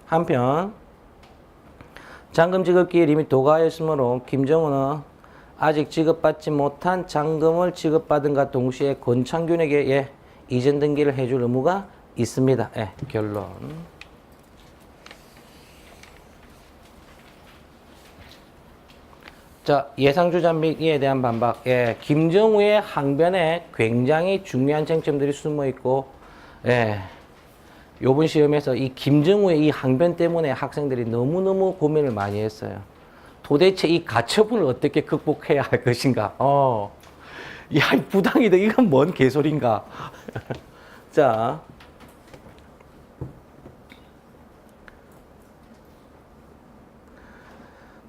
한편 잔금 지급기일 이미 도과하였으므로 김정우는 아직 지급받지 못한 잔금을 지급받은과 동시에 권창균에게 이전 등기를 해줄 의무가 있습니다. 결론. 자, 예상조작 및 이에 대한 반박. 김정우의 항변에 굉장히 중요한 쟁점들이 숨어 있고, 요번 시험에서 이 김정우의 이 항변 때문에 학생들이 너무너무 고민을 많이 했어요. 도대체 이 가처분을 어떻게 극복해야 할 것인가? 야, 이 부당이다. 이건 뭔 개소리인가? 자.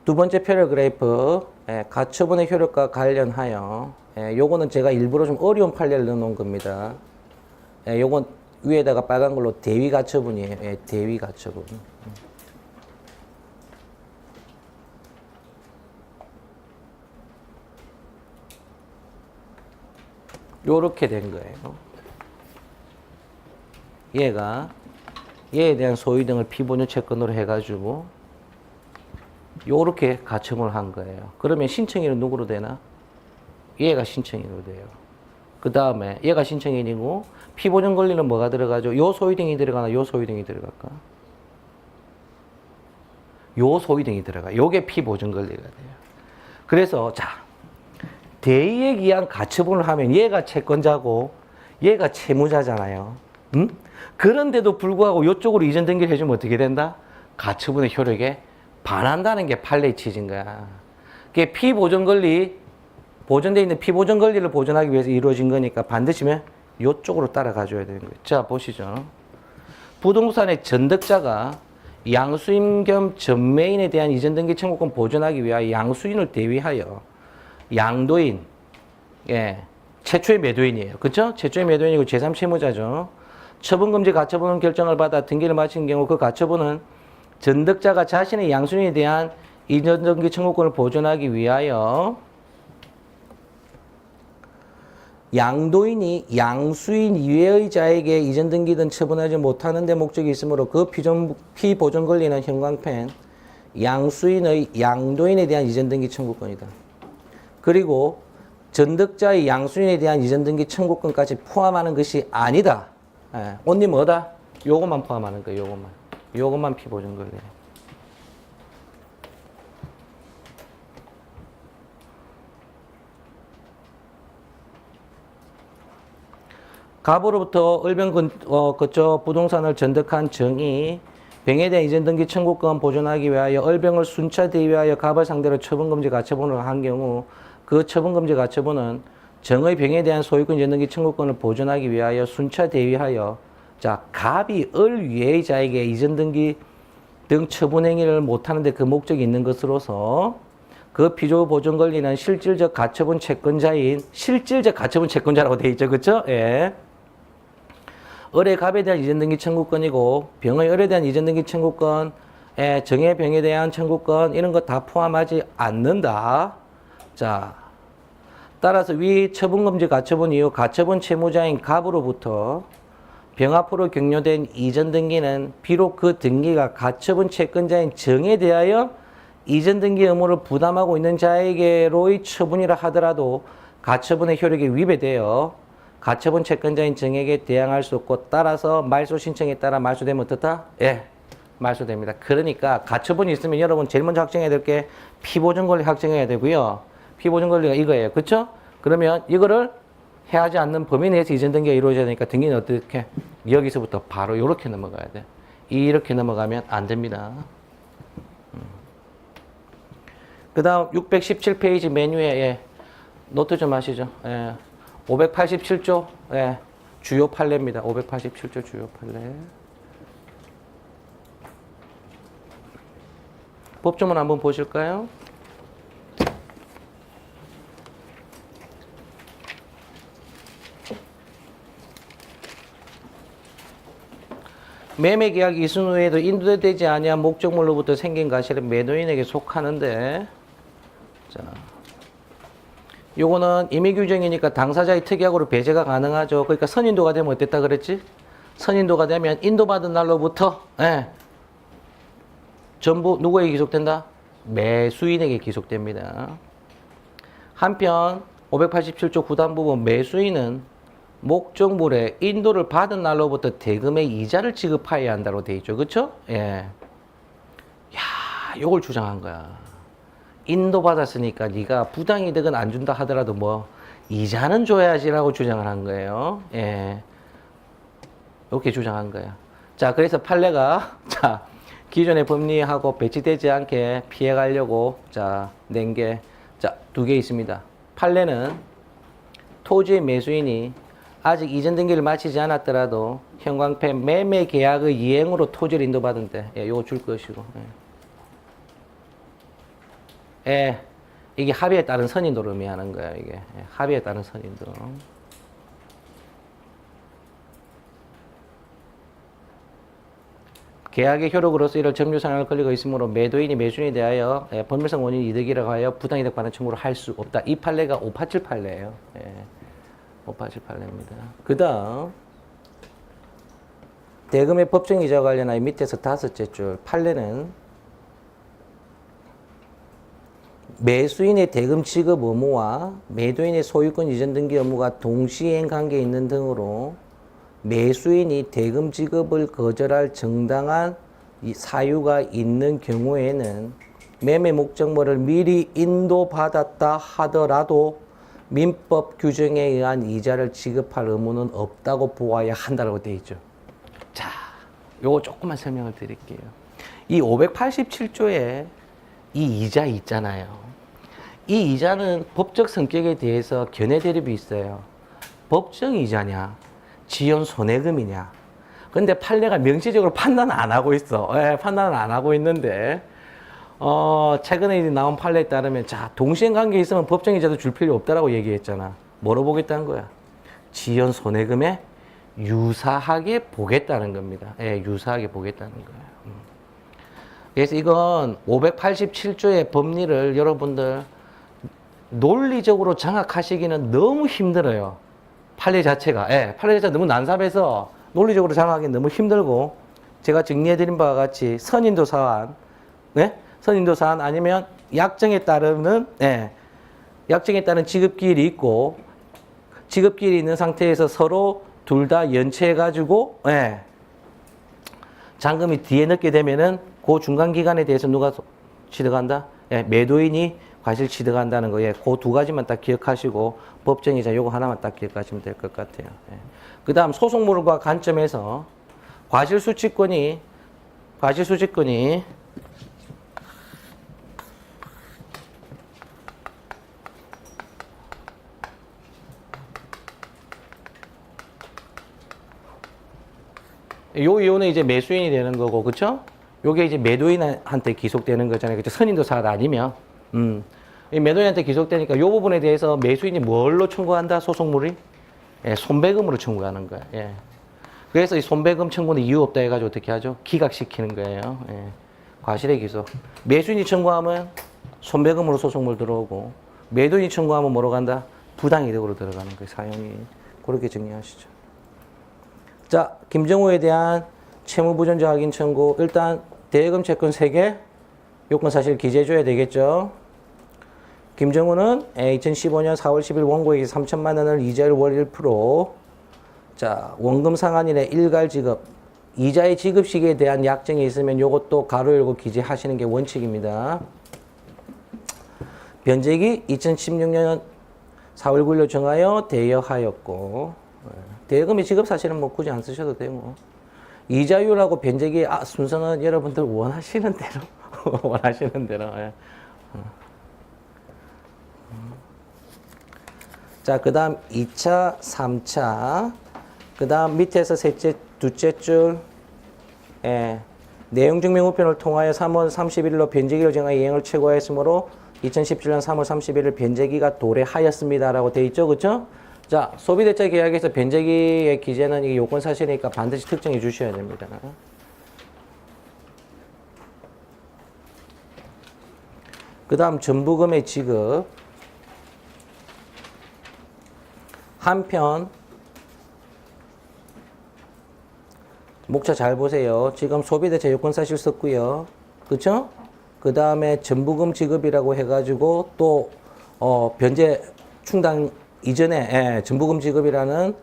두 번째 패러그래프, 가처분의 효력과 관련하여, 요거는 제가 일부러 좀 어려운 판례를 넣어놓은 겁니다. 요건 위에다가 빨간 걸로 대위 가처분이에요. 대위 가처분. 요렇게 된 거예요. 얘가 얘에 대한 소유 등을 피보유 채권으로 해가지고 요렇게 가처분을 한 거예요. 그러면 신청인은 누구로 되나? 얘가 신청인으로 돼요. 그 다음에 얘가 신청인이고 피보존 권리는 뭐가 들어가죠? 요 소유 등이 들어가나 요 소유 등이 들어갈까? 요 소위 등이 들어가요. 요게 피보증 권리가 돼요. 그래서 자, 대의에 기한 가처분을 하면 얘가 채권자고 얘가 채무자잖아요. 응? 그런데도 불구하고 이쪽으로 이전 등기를 해주면 어떻게 된다? 가처분의 효력에 반한다는 게 판례의 취지인 거야. 그게 피보존 권리, 보존되어 있는 피보존 권리를 보존하기 위해서 이루어진 거니까 반드시 이쪽으로 따라가줘야 되는 거예요. 자, 보시죠. 부동산의 전득자가 양수인 겸 전매인에 대한 이전 등기 청구권 보존하기 위하여 양수인을 대위하여 양도인, 예, 최초의 매도인이에요. 그렇죠? 최초의 매도인이고 제3채무자죠. 처분금지 가처분 결정을 받아 등기를 마친 경우 그 가처분은 전득자가 자신의 양수인에 대한 이전 등기 청구권을 보존하기 위하여 양도인이 양수인 이외의 자에게 이전 등기든 처분하지 못하는 데 목적이 있으므로 그 피보존 권리는 형광펜 양수인의 양도인에 대한 이전 등기 청구권이다. 그리고 전득자의 양수인에 대한 이전 등기 청구권까지 포함하는 것이 아니다. 예, 온리 뭐다? 요것만 포함하는 거예요. 요것만 피보존 권리. 갑으로부터 을병 그쪽 부동산을 전득한 정이 병에 대한 이전 등기 청구권 보존하기 위하여 을병을 순차 대위하여 갑을 상대로 처분금지 가처분을 한 경우 그 처분금지 가처분은 정의 병에 대한 소유권 이전 등기 청구권을 보존하기 위하여 순차 대위하여 자 갑이 을 위의 자에게 이전 등기 등 처분 행위를 못하는데 그 목적이 있는 것으로서 그 피조 보존 권리는 실질적 가처분 채권자인 실질적 가처분 채권자라고 되어 있죠, 그렇죠? 예. 을의 갑에 대한 이전 등기 청구권이고 병의 을에 대한 이전 등기 청구권, 정의 병에 대한 청구권 이런 거 다 포함하지 않는다. 자, 따라서 위 처분금지 가처분 이후 가처분 채무자인 갑으로부터 병 앞으로 격려된 이전 등기는 비록 그 등기가 가처분 채권자인 정에 대하여 이전 등기 의무를 부담하고 있는 자에게로의 처분이라 하더라도 가처분의 효력에 위배되어 가처분 채권자인 정에게 대항할 수 없고 따라서 말소 신청에 따라 말소되면 어떻다? 예, 말소됩니다. 그러니까 가처분이 있으면 여러분 제일 먼저 확정해야 될 게 피보존 권리 확정해야 되고요. 피보존 권리가 이거예요. 그렇죠? 그러면 이거를 해하지 않는 범위 내에서 이전 등기가 이루어져야 되니까 등기는 어떻게? 여기서부터 바로 이렇게 넘어가야 돼. 이렇게 넘어가면 안 됩니다. 그 다음 617페이지 메뉴에 예, 노트 좀 하시죠. 예. 587조 예, 주요 판례입니다. 587조 주요 판례. 법조문 한번 보실까요? 매매계약 이순 후에도 인도되지 아니한 목적물로부터 생긴 가실은 매도인에게 속하는데 자, 요거는 임의규정이니까 당사자의 특약으로 배제가 가능하죠. 그러니까 선인도가 되면 어땠다 그랬지? 선인도가 되면 인도받은 날로부터 예, 전부 누구에게 기속된다? 매수인에게 기속됩니다. 한편 587조 9단 부분 매수인은 목적물에 인도를 받은 날로부터 대금의 이자를 지급하여야 한다고 돼 있죠. 그렇죠? 예. 야, 요걸 주장한 거야. 인도 받았으니까 네가 부당이득은 안 준다 하더라도 뭐 이자는 줘야지라고 주장을 한 거예요. 예. 이렇게 주장한 거야. 자, 그래서 판례가 자, 기존의 법리하고 배치되지 않게 피해 가려고 자, 낸 게 자, 2개 있습니다. 판례는 토지의 매수인이 아직 이전 등기를 마치지 않았더라도 형광펜 매매 계약의 이행으로 토지를 인도받은데 예, 요거 줄 것이고 예, 이게 합의에 따른 선인도를 의미하는 거예요. 이게 예, 합의에 따른 선인도. 계약의 효력으로서 이를 점유상할 권리가 있으므로 매도인이 매수인에 대하여 예, 법률상 원인 이득이라고 하여 부당이득 반환 청구를 할 수 없다. 이 판례가 587 판례예요. 예, 587 판례입니다. 그 다음 대금의 법정이자와 관련하여 밑에서 5째 줄 판례는 매수인의 대금 지급 의무와 매도인의 소유권 이전 등기 의무가 동시행 관계에 있는 등으로 매수인이 대금 지급을 거절할 정당한 이 사유가 있는 경우에는 매매 목적물을 미리 인도받았다 하더라도 민법 규정에 의한 이자를 지급할 의무는 없다고 보아야 한다고 되어 있죠. 자, 요거 조금만 설명을 드릴게요. 이 587조에 이 이자 있잖아요. 이 이자는 법적 성격에 대해서 견해 대립이 있어요. 법정 이자냐, 지연 손해금이냐. 근데 판례가 명시적으로 판단을 안 하고 있어. 예, 판단을 안 하고 있는데, 최근에 나온 판례에 따르면, 자, 동시행관계에 있으면 법정 이자도 줄 필요 없다라고 얘기했잖아. 뭐로 보겠다는 거야? 지연 손해금에 유사하게 보겠다는 겁니다. 예, 유사하게 보겠다는 거예요. 그래서 이건 587조의 법리를 여러분들 논리적으로 장악하시기는 너무 힘들어요. 판례 자체가. 예, 판례 자체가 너무 난삽해서 논리적으로 장악하기 너무 힘들고, 제가 정리해드린 바와 같이 선인도 사안, 네? 선인도 사안 아니면 약정에 따르는, 예, 약정에 따른 지급기일이 있고, 지급기일이 있는 상태에서 서로 둘 다 연체해가지고, 예, 잔금이 뒤에 넣게 되면은 그 중간 기간에 대해서 누가 취득한다? 예, 매도인이 과실 취득한다는 거, 예, 그 두 가지만 딱 기억하시고 법정이자 요거 하나만 딱 기억하시면 될 것 같아요. 예. 그 다음 소송물과 관점에서 과실수취권이 요 이혼은 이제 매수인이 되는 거고, 그쵸? 요게 이제 매도인한테 기속되는 거잖아요. 그쵸? 선인도 사안 아니면. 이 매도인한테 기속되니까 요 부분에 대해서 매수인이 뭘로 청구한다? 소송물이? 예, 손배금으로 청구하는 거야. 예. 그래서 이 손배금 청구는 이유 없다 해가지고 어떻게 하죠? 기각시키는 거예요. 예. 과실의 기소. 매수인이 청구하면 손배금으로 소송물 들어오고, 매도인이 청구하면 뭐로 간다? 부당이득으로 들어가는 거예요. 사용이. 그렇게 정리하시죠. 자, 김정우에 대한 채무부존재 확인 청구. 일단 대여금 채권 3개 요건 사실 기재해줘야 되겠죠. 김정우는 2015년 4월 10일 원고에게 3천만 원을 이자율 월 1%. 자, 원금 상환일에 일괄 지급. 이자의 지급 시기에 대한 약정이 있으면 요것도 가로 열고 기재하시는 게 원칙입니다. 변제기 2016년 4월 9일로 정하여 대여하였고, 대여금의 지급 사실은 뭐 굳이 안 쓰셔도 되고, 이자율하고 변제기 순서는 여러분들 원하시는 대로 원하시는 대로. 예. 자, 그 다음 2차, 3차. 그 다음 밑에서 두째 줄. 예. 내용증명우편을 통하여 3월 31일로 변제기를 정하여 이행을 최고하였으므로 2017년 3월 31일 변제기가 도래하였습니다라고 돼 있죠. 그쵸? 자, 소비대차 계약에서 변제기의 기재는 이게 요건 사실이니까 반드시 특정해 주셔야 됩니다. 그 다음 전부금의 지급. 한편 목차 잘 보세요. 지금 소비대차 요건사실 썼고요. 그쵸? 그 다음에 전부금 지급이라고 해가지고 또 변제 충당 이전에 전부금 지급이라는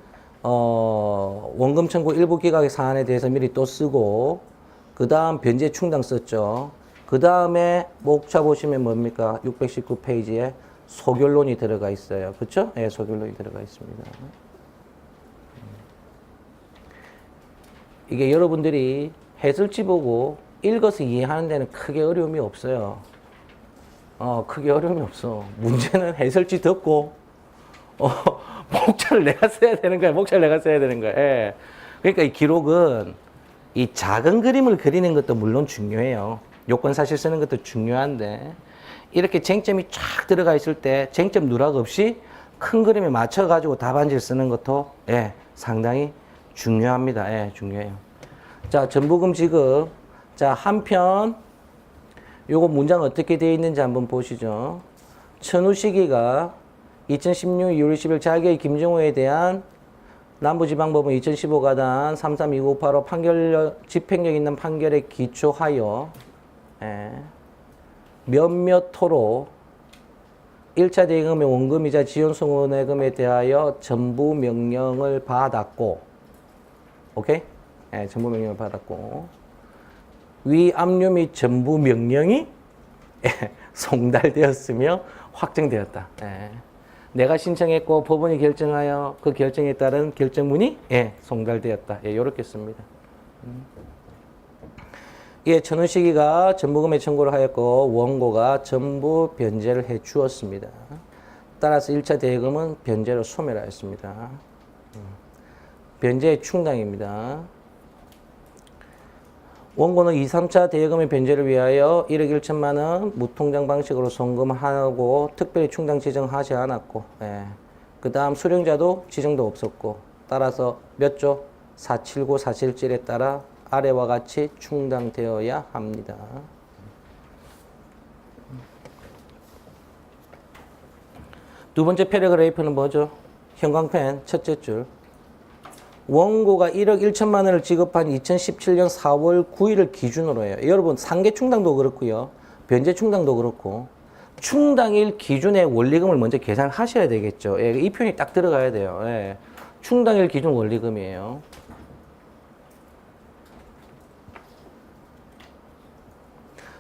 원금 청구 일부 기각의 사안에 대해서 미리 또 쓰고, 그 다음 변제 충당 썼죠. 그 다음에 목차 보시면 뭡니까? 619페이지에 소결론이 들어가 있어요. 그쵸? 예, 소결론이 들어가 있습니다. 이게 여러분들이 해설지 보고 읽어서 이해하는 데는 크게 어려움이 없어요. 크게 어려움이 없어. 문제는 해설지 듣고, 목차를 내가 써야 되는 거야. 목차를 내가 써야 되는 거야. 예. 그러니까 이 기록은 이 작은 그림을 그리는 것도 물론 중요해요. 요건 사실 쓰는 것도 중요한데, 이렇게 쟁점이 쫙 들어가 있을 때 쟁점 누락 없이 큰 그림에 맞춰가지고 답안지를 쓰는 것도, 예, 상당히 중요합니다. 예, 중요해요. 자, 전부금 지급. 자, 한편 요거 문장 어떻게 되어 있는지 한번 보시죠. 천후 시기가 2016년 2월 20일 자기의 김정우에 대한 남부지방법원 2015 가단 332985 판결, 집행력 있는 판결에 기초하여 몇몇토로 1차 대금의 원금이자 지연손해금에 대하여 전부 명령을 받았고, 오케이? 전부 명령을 받았고, 위 압류 및 전부 명령이 송달되었으며 확정되었다. 예. 내가 신청했고 법원이 결정하여 그 결정에 따른 결정문이 송달되었다. 이렇게 씁니다. 천운시기가 전부금의 청구를 하였고 원고가 전부 변제를 해 주었습니다. 따라서 1차 대여금은 변제로 소멸하였습니다. 변제의 충당입니다. 원고는 2, 3차 대여금의 변제를 위하여 1억 1천만 원 무통장 방식으로 송금하고 특별히 충당 지정하지 않았고, 그 다음 수령자도 지정도 없었고, 따라서 몇 조? 479, 477에 따라 아래와 같이 충당되어야 합니다. 두 번째 패러그래프는 뭐죠? 형광펜 첫째 줄. 원고가 1억 1천만 원을 지급한 2017년 4월 9일을 기준으로 해요. 여러분 상계 충당도 그렇고요. 변제 충당도 그렇고 충당일 기준의 원리금을 먼저 계산을 하셔야 되겠죠. 이 표현이 딱 들어가야 돼요. 충당일 기준 원리금이에요.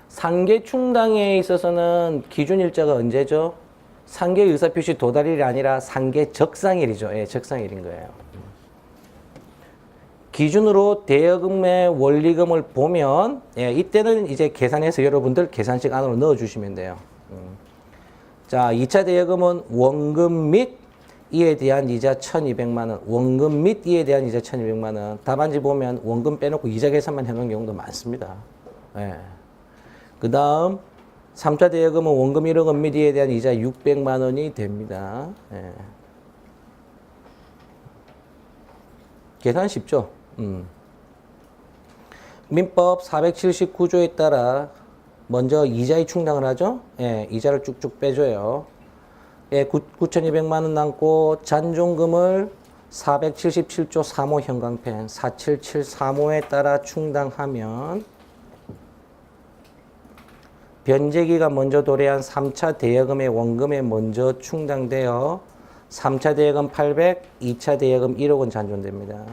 상계 충당에 있어서는 기준 일자가 언제죠? 상계 의사표시 도달일이 아니라 상계 적상일이죠. 적상일인 거예요. 기준으로 대여금의 원리금을 보면 이때는 이제 계산해서 여러분들 계산식 안으로 넣어주시면 돼요. 자, 2차 대여금은 원금 및 이에 대한 이자 1,200만 원. 원금 및 이에 대한 이자 1,200만 원. 답안지 보면 원금 빼놓고 이자 계산만 해놓은 경우도 많습니다. 그 다음 3차 대여금은 원금 1억 원 및 이에 대한 이자 600만 원이 됩니다. 계산 쉽죠? 민법 479조에 따라 먼저 이자의 충당을 하죠. 이자를 쭉쭉 빼줘요. 9,200만 원 남고 잔존금을 477조 3호 형광펜 47735에 따라 충당하면 변제기가 먼저 도래한 3차 대여금의 원금에 먼저 충당되어 3차 대여금 800, 2차 대여금 1억 원 잔존됩니다.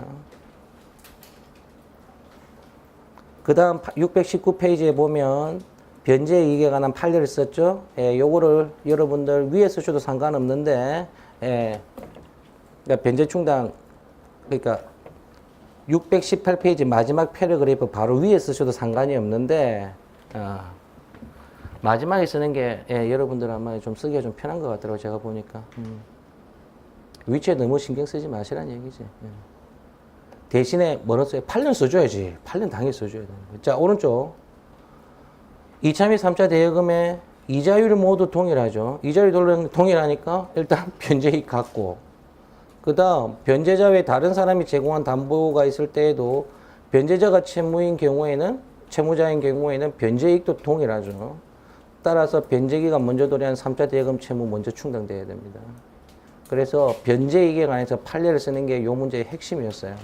그 다음 619페이지에 보면 변제 이익에 관한 판례를 썼죠. 요거를 여러분들 위에 쓰셔도 상관없는데, 그러니까 변제 충당, 그러니까 618페이지 마지막 패러그래프 바로 위에 쓰셔도 상관이 없는데, 마지막에 쓰는 게 여러분들 아마 좀 쓰기가 좀 편한 것 같더라고요. 제가 보니까. 위치에 너무 신경 쓰지 마시라는 얘기지. 대신에 뭐라 써요? 8년 써줘야지. 8년 당연히 써줘야 되는 거예요. 자, 오른쪽. 2차 및 3차 대여금의 이자율이 모두 동일하죠. 이자율이 동일하니까 일단 변제익 갖고, 그 다음 변제자 외에 다른 사람이 제공한 담보가 있을 때에도 변제자가 채무인 경우에는, 채무자인 경우에는 변제익도 동일하죠. 따라서 변제기가 먼저 도래한 3차 대여금 채무 먼저 충당돼야 됩니다. 그래서 변제익에 관해서 판례를 쓰는 게 이 문제의 핵심이었어요.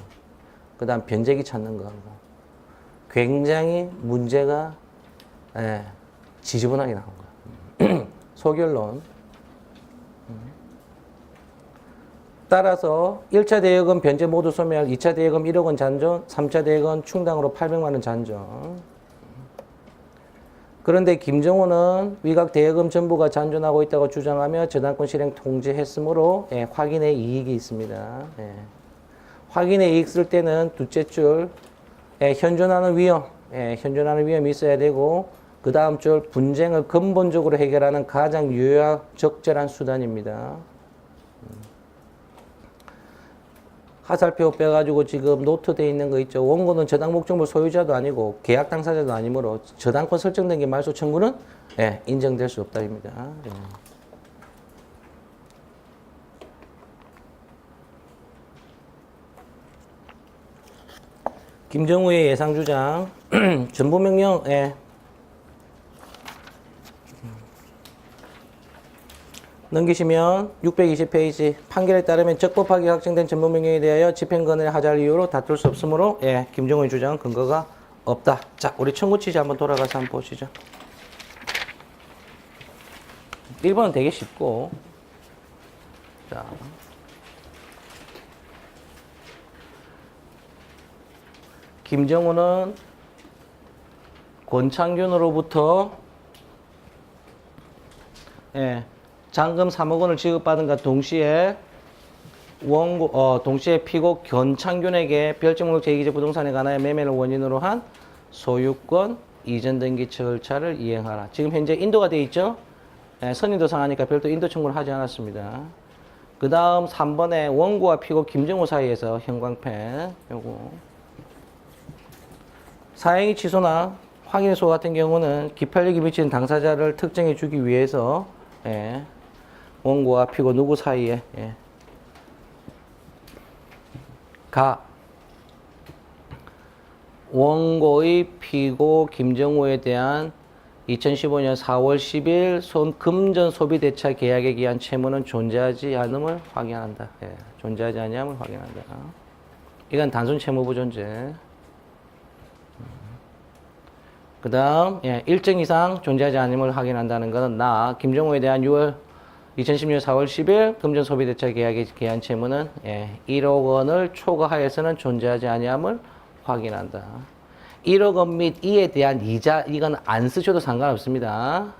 그 다음 변제기 찾는 거하고 굉장히 문제가 지저분하게 나온 거예요. 소결론. 따라서 1차 대여금 변제 모두 소멸, 2차 대여금 1억 원 잔존, 3차 대여금 충당으로 800만 원 잔존. 그런데 김정호는 위각 대여금 전부가 잔존하고 있다고 주장하며 저당권 실행 통지했으므로 확인의 이익이 있습니다. 확인의 이익 쓸 때는 둘째 줄 현존하는 위험, 현존하는 위험이 있어야 되고 그 다음 줄 분쟁을 근본적으로 해결하는 가장 유효하고 적절한 수단입니다. 하살표 빼가지고 지금 노트되어 있는 거 있죠. 원고는 저당 목적물 소유자도 아니고 계약 당사자도 아니므로 저당권 설정된 게 말소 청구는 인정될 수 없다입니다. 김정우의 예상주장 전부명령 넘기시면 620페이지 판결에 따르면 적법하게 확정된 전부명령에 대하여 집행권을 하자할 이유로 다툴 수 없으므로 김정우의 주장은 근거가 없다. 자, 우리 청구 취지 한번 돌아가서 한번 보시죠. 1번은 되게 쉽고, 자, 김정우는 권창균으로부터 잔금 3억 원을 지급받은과 동시에 동시에 피고 권창균에게 별지목록 제2기재 부동산에 관하여 매매를 원인으로 한 소유권 이전 등기 절차를 이행하라. 지금 현재 인도가 돼 있죠? 선인도 상하니까 별도 인도 청구를 하지 않았습니다. 그 다음 3번에 원고와 피고 김정호 사이에서 형광펜 요거 사행위 취소나 확인의 소호 같은 경우는 기판력이 미치는 당사자를 특정해 주기 위해서 원고와 피고 누구 사이에 원고의 피고 김정호에 대한 2015년 4월 10일 금전 소비대차 계약에 기한 채무는 존재하지 않음을 확인한다. 존재하지 않음을 확인한다. 이건 단순 채무부 존재. 그 다음 일정 이상 존재하지 않음을 확인한다는 것은 김정호에 대한 2016년 4월 10일 금전 소비대차 계약에 기한 채무는 1억 원을 초과하여서는 존재하지 아니함을 확인한다. 1억 원 및 이에 대한 이자 이건 안 쓰셔도 상관없습니다.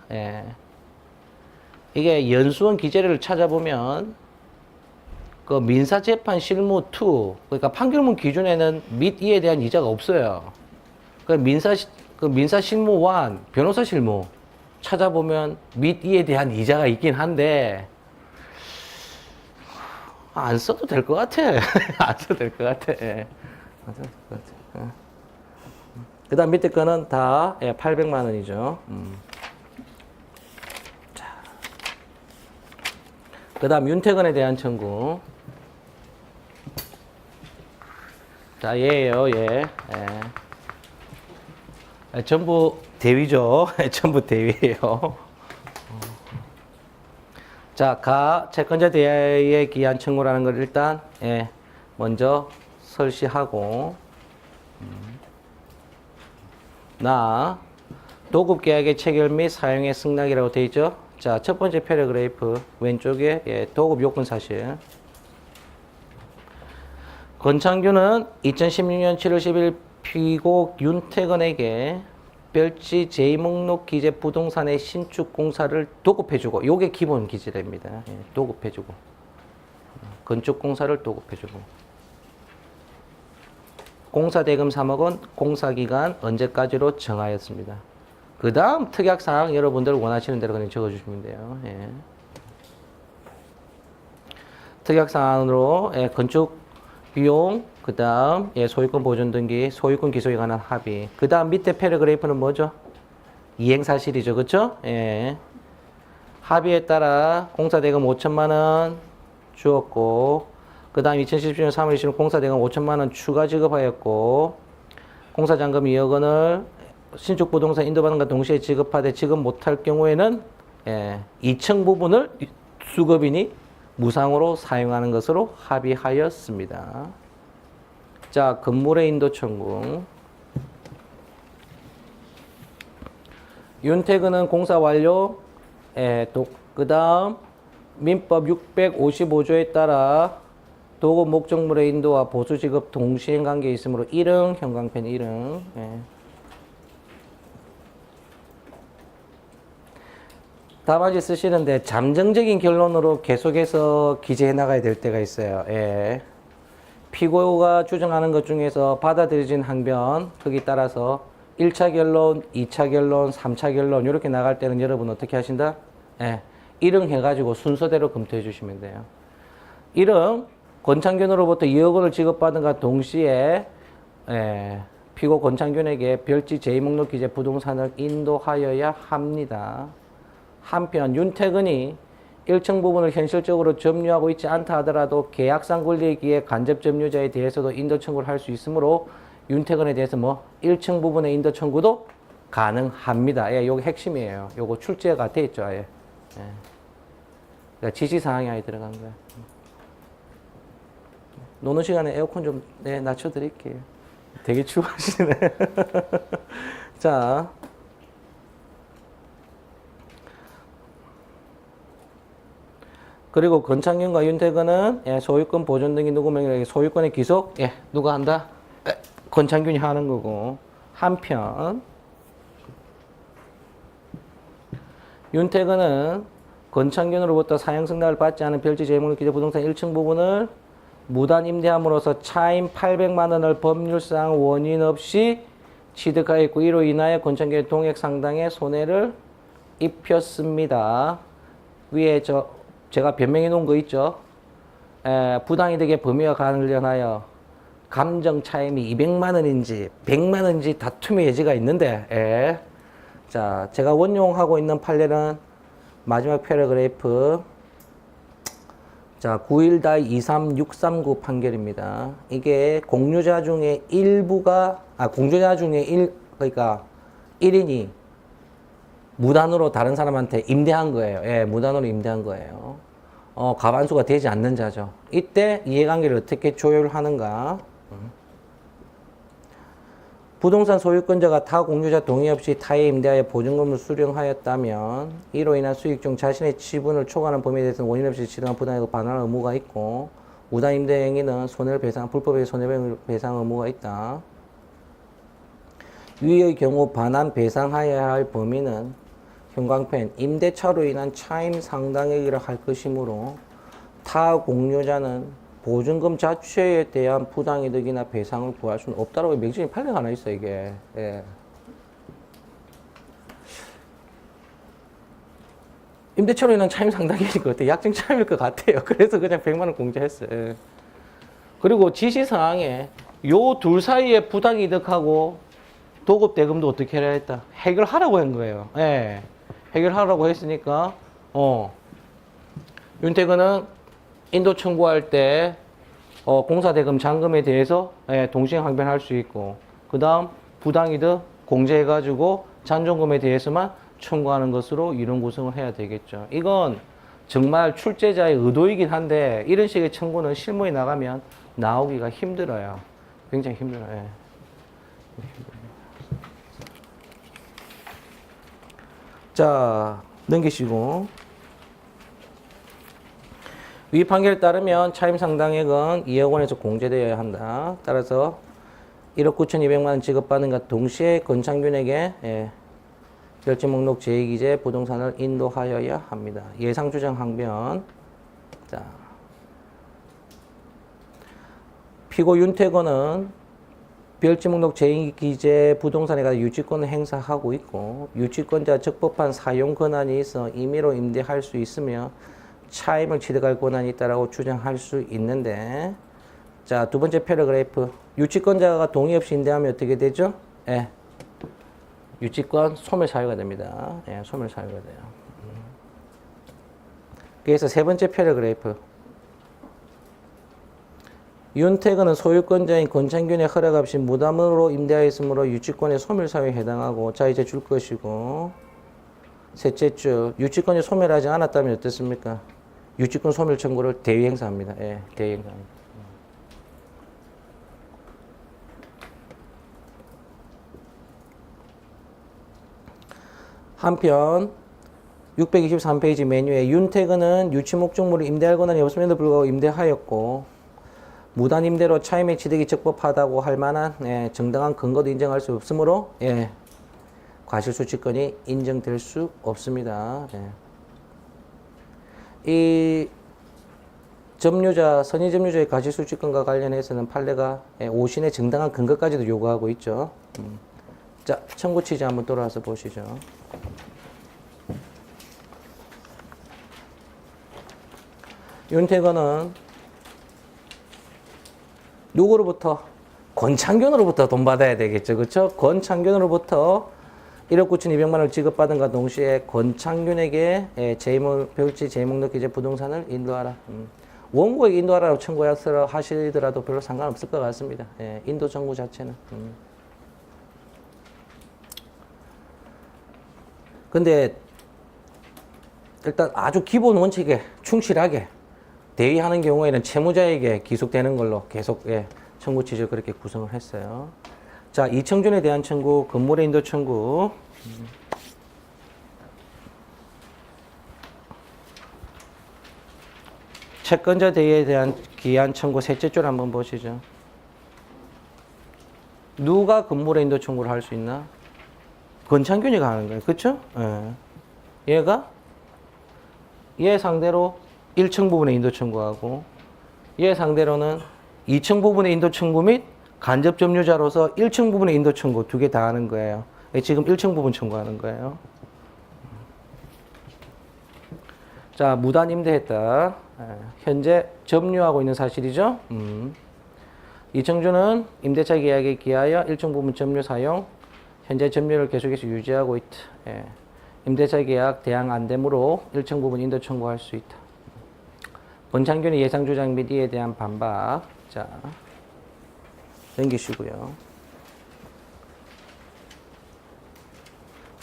이게 연수원 기재를 찾아보면 그 민사재판 실무 2 그러니까 판결문 기준에는 및 이에 대한 이자가 없어요. 그 민사 실무 1 변호사 실무 찾아보면 및 이에 대한 이자가 있긴 한데 안 써도 될 것 같아. 안 써도 될 것 같아. 안 써도 될 것 같아. 그 다음 밑에 거는 다 800만 원이죠. 그 다음 윤태근에 대한 청구. 자, 얘예요, 얘. 전부 대위죠. 전부 대위예요. 자, 채권자 대위에 기한 청구라는 걸 일단 먼저 설시하고 도급계약의 체결 및 사용의 승낙이라고 되어 있죠. 자, 첫 번째 패러그래프 왼쪽에 도급 요건 사실. 권창균은 2016년 7월 10일 피고 윤태근에게 별지 제2목록 기재 부동산의 신축 공사를 도급해주고, 요게 기본 기재입니다. 도급해주고, 건축 공사를 도급해주고. 공사 대금 3억 원, 공사 기간 언제까지로 정하였습니다. 그 다음 특약사항 여러분들 원하시는 대로 그냥 적어주시면 돼요. 특약사항으로 건축 비용, 그 다음 소유권 보존 등기, 소유권 기소에 관한 합의. 그 다음 밑에 패러그래프는 뭐죠? 이행사실이죠. 그쵸? 합의에 따라 공사 대금 5천만 원 주었고, 그 다음 2017년 3월 20일 공사대금 5천만 원 추가 지급하였고, 공사잔금 2억 원을 신축 부동산 인도받은과 동시에 지급하되 지급 못할 경우에는 2층 부분을 수급인이 무상으로 사용하는 것으로 합의하였습니다. 자, 건물의 인도 청구. 윤태근은 공사 완료, 그 다음 민법 655조에 따라 도급 목적물의 인도와 보수 지급 동시행 관계에 있으므로 1응, 형광펜 1응. 답안지 쓰시는데 잠정적인 결론으로 계속해서 기재해 나가야 될 때가 있어요. 피고가 주장하는 것 중에서 받아들여진 항변, 거기 따라서 1차 결론, 2차 결론, 3차 결론 이렇게 나갈 때는 여러분 어떻게 하신다? 1응 해가지고 순서대로 검토해 주시면 돼요. 1응, 권창균으로부터 2억 원을 지급받은과 동시에 피고 권창균에게 별지 제2목록 기재 부동산을 인도하여야 합니다. 한편 윤태근이 1층 부분을 현실적으로 점유하고 있지 않다 하더라도 계약상 권리기에 간접 점유자에 대해서도 인도 청구를 할 수 있으므로 윤태근에 대해서 1층 부분의 인도 청구도 가능합니다. 요게 핵심이에요. 요거 출제가 돼 있죠. 아예. 그러니까 지시사항이 아예 들어간 거야. 노는 시간에 에어컨 좀 낮춰드릴게요. 되게 추워하시네. 자, 그리고 권창균과 윤태근은 소유권 보존 등기 누구 명의로 소유권의 기속 누가 한다? 권창균이 하는 거고. 한편 윤태근은 권창균으로부터 사형 승낙을 받지 않은 별지 재물을 기재 부동산 1층 부분을 무단 임대함으로써 차임 800만 원을 법률상 원인 없이 취득하였고 이로 인하여 권창균의 동액 상당의 손해를 입혔습니다. 위에 제가 변명해 놓은 거 있죠. 부당이득의 범위와 관련하여 감정 차임이 200만 원인지 100만 원인지 다툼의 여지가 있는데 자, 제가 원용하고 있는 판례는 마지막 패러그래프 자, 9.1-23639 판결입니다. 이게 공유자 중에 공유자 중에 그러니까 1인이 무단으로 다른 사람한테 임대한 거예요. 예, 무단으로 임대한 거예요. 과반수가 되지 않는 자죠. 이때 이해관계를 어떻게 조율하는가? 부동산 소유권자가 타 공유자 동의 없이 타에 임대하여 보증금을 수령하였다면 이로 인한 수익 중 자신의 지분을 초과하는 범위에 대해서는 원인 없이 지정한 부당이고 반환할 의무가 있고 무단 임대 행위는 손해를 불법의 손해배상 의무가 있다. 위의 경우 반환 배상하여야 할 범위는 형광펜 임대차로 인한 차임 상당액이라 할 것이므로 타 공유자는 보증금 자체에 대한 부당이득이나 배상을 구할 수는 없다라고 명시적인 판례가 하나 있어 이게. 예. 임대차로 인한 차임 상당액일 것 같아요. 약정 차임일 것 같아요. 그래서 그냥 100만 원 공제했어요. 예. 그리고 지시사항에 요 둘 사이에 부당이득하고 도급대금도 어떻게 해야 했다? 해결하라고 한 거예요. 예. 해결하라고 했으니까 윤태근은 인도 청구할 때 공사대금 잔금에 대해서 동시에 항변할 수 있고 그 다음 부당이득 공제해가지고 잔존금에 대해서만 청구하는 것으로 이론 구성을 해야 되겠죠. 이건 정말 출제자의 의도이긴 한데 이런 식의 청구는 실무에 나가면 나오기가 힘들어요. 굉장히 힘들어요. 자, 넘기시고 위 판결에 따르면 차임 상당액은 2억 원에서 공제되어야 한다. 따라서 1억 9,200만 원 지급받는과 동시에 권창균에게 별지 목록 제2기재 부동산을 인도하여야 합니다. 예상주장 항변. 자, 피고 윤태건은 별지 목록 제2기재 부동산에 관한 유치권을 행사하고 있고 유치권자 적법한 사용 권한이 있어 임의로 임대할 수 있으며 차임을 취득할 권한이 있다라고 주장할 수 있는데 자, 두 번째 패러그래프 유치권자가 동의 없이 임대하면 어떻게 되죠? 예. 유치권 소멸사유가 됩니다. 예, 소멸사유가 돼요. 그래서 세 번째 패러그래프 윤태근은 소유권자인 권창균의 허락 없이 무담으로 임대하였으므로 유치권의 소멸사유에 해당하고 자, 이제 줄 것이고 셋째 줄 유치권이 소멸하지 않았다면 어떻습니까? 유치권 소멸 청구를 대위 행사합니다. 예, 대위 행사합니다. 한편 623페이지 메뉴에 윤태근은 유치 목적물을 임대할 권한이 없음에도 불구하고 임대하였고 무단 임대로 차임의 취득이 적법하다고 할 만한 정당한 근거도 인정할 수 없으므로 과실수취권이 인정될 수 없습니다. 이 선의점유자의 과실수취권과 관련해서는 판례가 오신의 정당한 근거까지도 요구하고 있죠. 자, 청구 취지 한번 돌아와서 보시죠. 윤태건은 누구로부터? 권창균으로부터 돈 받아야 되겠죠. 그렇죠? 권창균으로부터 1억 9,200만 원을 지급받은과 동시에 권창균에게 별지 제 목록 기재 부동산을 인도하라. 원고에게 인도하라고 청구하시더라도 별로 상관없을 것 같습니다. 인도 청구 자체는. 근데 일단 아주 기본 원칙에 충실하게 대의하는 경우에는 채무자에게 기속되는 걸로 계속 청구 취지를 그렇게 구성을 했어요. 자, 이청준에 대한 청구, 건물의 인도 청구. 채권자 대의에 대한 기한 청구 셋째 줄 한번 보시죠. 누가 건물의 인도 청구를 할 수 있나? 권창균이 가는 거예요. 그렇죠? 예. 얘가 얘 상대로 1층 부분의 인도 청구하고 얘 상대로는 2층 부분의 인도 청구 및 간접 점유자로서 1층 부분의 인도 청구 두 개 다 하는 거예요. 지금 1층 부분 청구하는 거예요. 자, 무단 임대했다. 현재 점유하고 있는 사실이죠. 이청주는 임대차 계약에 기하여 1층 부분 점유 사용, 현재 점유를 계속해서 유지하고 있다. 임대차 계약 대항 안 되므로 1층 부분 인도 청구할 수 있다. 권창균의 예상 주장 및 이에 대한 반박. 자, 넘기시고요.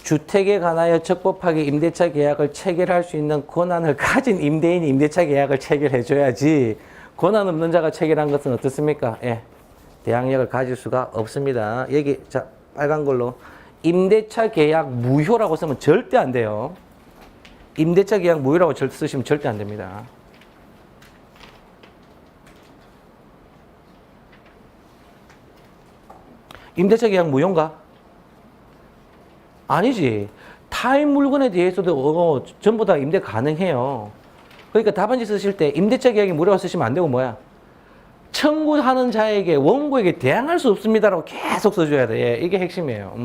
주택에 관하여 적법하게 임대차 계약을 체결할 수 있는 권한을 가진 임대인이 임대차 계약을 체결해줘야지 권한 없는 자가 체결한 것은 어떻습니까? 예, 대항력을 가질 수가 없습니다. 여기 자 빨간 걸로 임대차 계약 무효라고 쓰면 절대 안 돼요. 임대차 계약 무효라고 쓰시면 절대 안 됩니다. 임대차 계약 무효인가? 아니지. 타인 물건에 대해서도 전부 다 임대 가능해요. 그러니까 답안지 쓰실 때 임대차 계약이 무료라고 쓰시면 안 되고 뭐야? 청구하는 자에게 원고에게 대항할 수 없습니다라고 계속 써줘야 돼. 예, 이게 핵심이에요.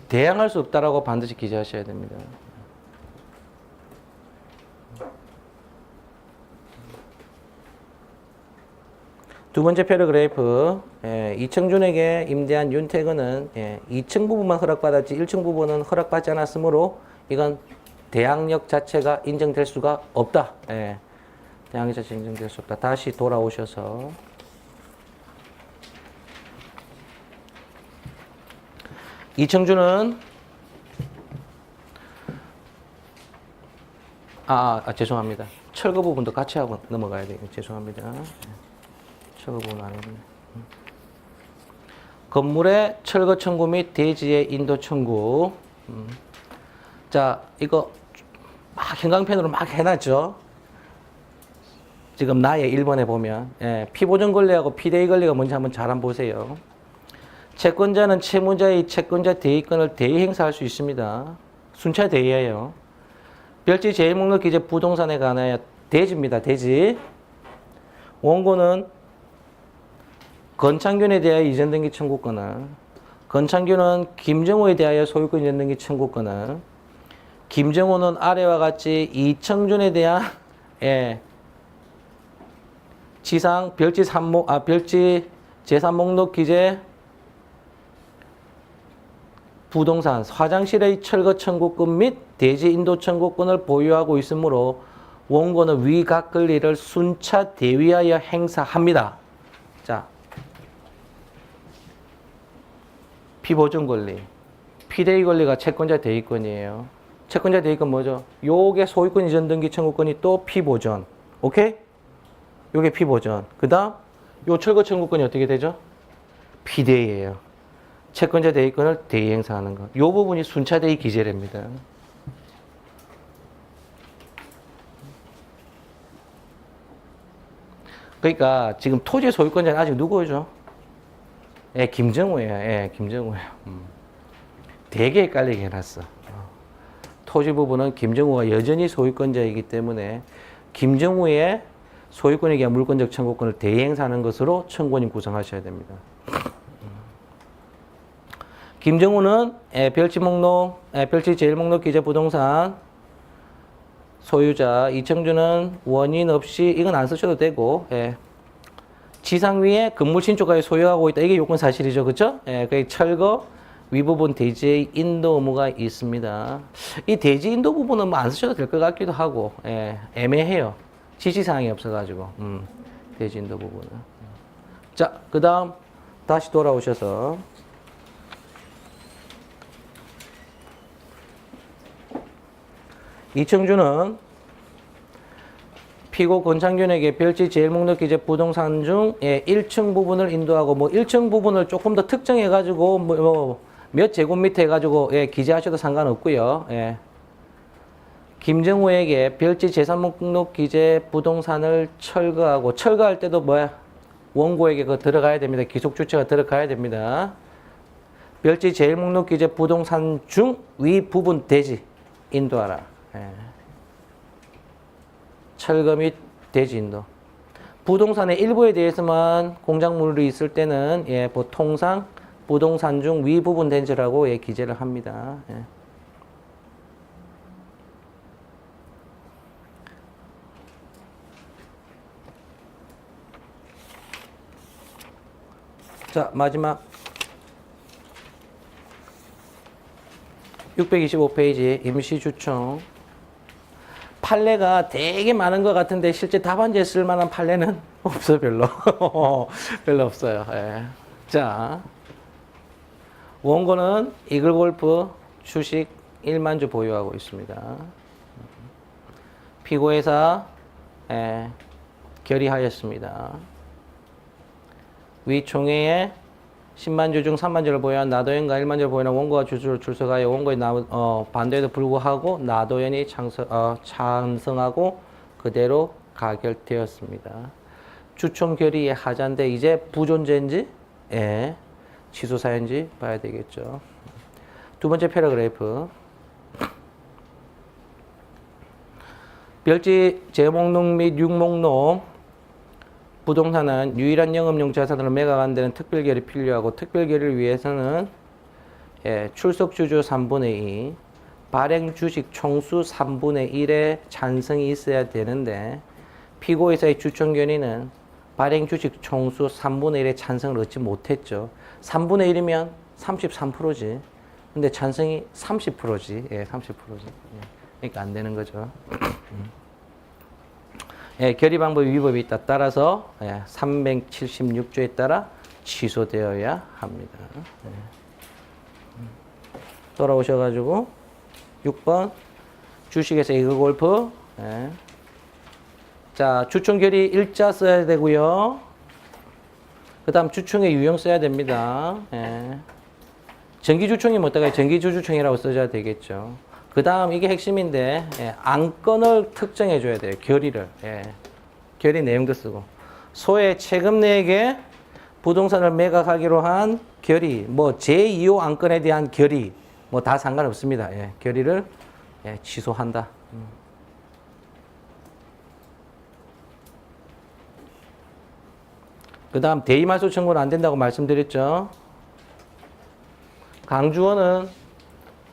대항할 수 없다라고 반드시 기재하셔야 됩니다. 두 번째 패러그래프. 이청준에게 임대한 윤태근은 2층 부분만 허락받았지 1층 부분은 허락받지 않았으므로 이건 대항력 자체가 인정될 수가 없다. 대항력 자체가 인정될 수 없다. 다시 돌아오셔서 이청준은 죄송합니다. 철거 부분도 같이 하고 넘어가야 돼요. 죄송합니다. 철거 부분 안 했네. 건물의 철거 청구 및 대지의 인도 청구. 자, 이거 막 형광펜으로 막 해놨죠. 지금 나의 1번에 보면 피보전 권리하고 피대의 권리가 뭔지 한번 잘 한번 보세요. 채권자는 채무자의 채권자 대의권을 대의 행사할 수 있습니다. 순차 대의예요. 별지 제1목록 기재 부동산에 관하여 대지입니다. 대지. 원고는 건창균에 대하여 이전 등기 청구권을, 건창균은 김정호에 대하여 소유권 이전 등기 청구권을, 김정호는 아래와 같이 이청준에 대한 지상 별지 제3목록 기재 부동산 화장실의 철거 청구권 및 대지 인도 청구권을 보유하고 있으므로 원고는 위 각 권리를 순차 대위하여 행사합니다. 자, 피보존 권리, 피대의 권리가 채권자 대의권이에요. 채권자 대의권 뭐죠? 요게 소유권 이전 등기 청구권이 또 피보존. 오케이? 요게 피보존. 그 다음 요 철거 청구권이 어떻게 되죠? 피대의예요. 채권자 대의권을 대의 행사하는 것. 요 부분이 순차 대의 기재랍니다. 그러니까 지금 토지 소유권자는 아직 누구죠? 김정우예요. 김정우예요. 되게 헷갈리게 해놨어. 토지 부분은 김정우가 여전히 소유권자이기 때문에 김정우의 소유권에 대한 물권적 청구권을 대행사하는 것으로 청구원님 구성하셔야 됩니다. 김정우는 별지 제1목록 기재 부동산 소유자, 이청준은 원인 없이 이건 안 쓰셔도 되고 지상 위에 건물 신축가에 소유하고 있다. 이게 요건 사실이죠. 그렇죠? 그 철거 위부분 대지의 인도 의무가 있습니다. 이 대지 인도 부분은 뭐 안 쓰셔도 될 것 같기도 하고 애매해요. 지시사항이 없어가지고 대지 인도 부분은. 자, 그 다음 다시 돌아오셔서 이청준은 피고 권창균에게 별지 제1목록 기재 부동산 중 1층 부분을 인도하고 1층 부분을 조금 더 특정해가지고 몇 제곱미터 해가지고 기재하셔도 상관없고요. 김정우에게 별지 제3목록 기재 부동산을 철거할 때도 원고에게 그거 들어가야 됩니다. 기속주체가 들어가야 됩니다. 별지 제1목록 기재 부동산 중 위 부분 대지 인도하라. 예. 철거 및 대지 인도. 부동산의 일부에 대해서만 공작물이 있을 때는 예, 보통상 부동산 중 위 부분 대지라고 예, 기재를 합니다. 예. 자, 마지막 625페이지 임시주청. 판례가 되게 많은 것 같은데 실제 답안지에 쓸만한 판례는 없어요. 별로. 별로 없어요. 예. 자, 원고는 이글골프 주식 1만 주 보유하고 있습니다. 피고회사 예, 결의하였습니다. 위 총회에 10만 주 중 3만 주를 보유한 나도현과 1만 주를 보유한 원고가 주주를 출석하여 원고의 반대에도 불구하고 나도현이 찬성하고 그대로 가결되었습니다. 주총 결의의 하자인데 이제 부존재인지 예, 취소 사유인지 봐야 되겠죠. 두 번째 패러그래프. 별지 제목록 및 육목록 부동산은 유일한 영업용 자산으로 매각하는 데는 특별결이 필요하고 특별결의를 위해서는 예, 출석주주 3분의 2, 발행주식 총수 3분의 1의 찬성이 있어야 되는데 피고회사의 주총결의는 발행주식 총수 3분의 1의 찬성을 얻지 못했죠. 3분의 1이면 33%지. 근데 찬성이 30%지. 예, 30%지. 예, 그러니까 안 되는 거죠. 예, 결의 방법 위법이 있다. 따라서 예, 376조에 따라 취소되어야 합니다. 예. 돌아오셔가지고 6번 주식에서 이글골프. 예. 자, 주총 결의 일자 써야 되고요. 그 다음 주총의 유형 써야 됩니다. 예. 정기주총이 뭐다가 정기주주총이라고 써줘야 되겠죠. 그 다음 이게 핵심인데 예, 안건을 특정해 줘야 돼요. 결의를. 예, 결의 내용도 쓰고 소액 채금내에게 부동산을 매각하기로 한 결의, 뭐 제2호 안건에 대한 결의 뭐 다 상관없습니다. 예, 결의를 예, 취소한다. 그 다음 대의말소 청구는 안 된다고 말씀드렸죠. 강주원은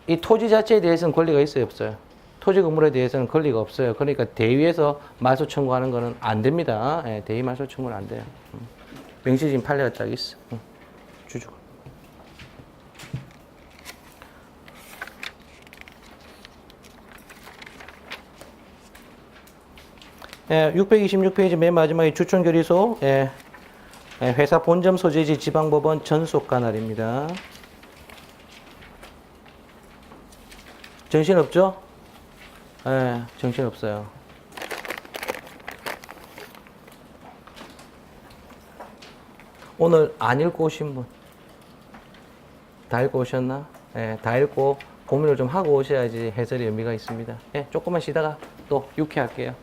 이 토지 자체에 대해서는 권리가 있어요, 없어요? 토지 건물에 대해서는 권리가 없어요. 그러니까 대위에서 말소 청구하는 거는 안 됩니다. 예, 대위 말소 청구는 안 돼요. 명시진 판례가 딱 있어. 주주가. 예, 626페이지 맨 마지막에 주총결의소. 예, 예, 회사 본점 소재지 지방법원 전속 관할입니다. 정신 없죠? 예, 정신 없어요. 오늘 안 읽고 오신 분? 다 읽고 오셨나? 예, 다 읽고 고민을 좀 하고 오셔야지 해설의 의미가 있습니다. 예, 조금만 쉬다가 또 유쾌할게요.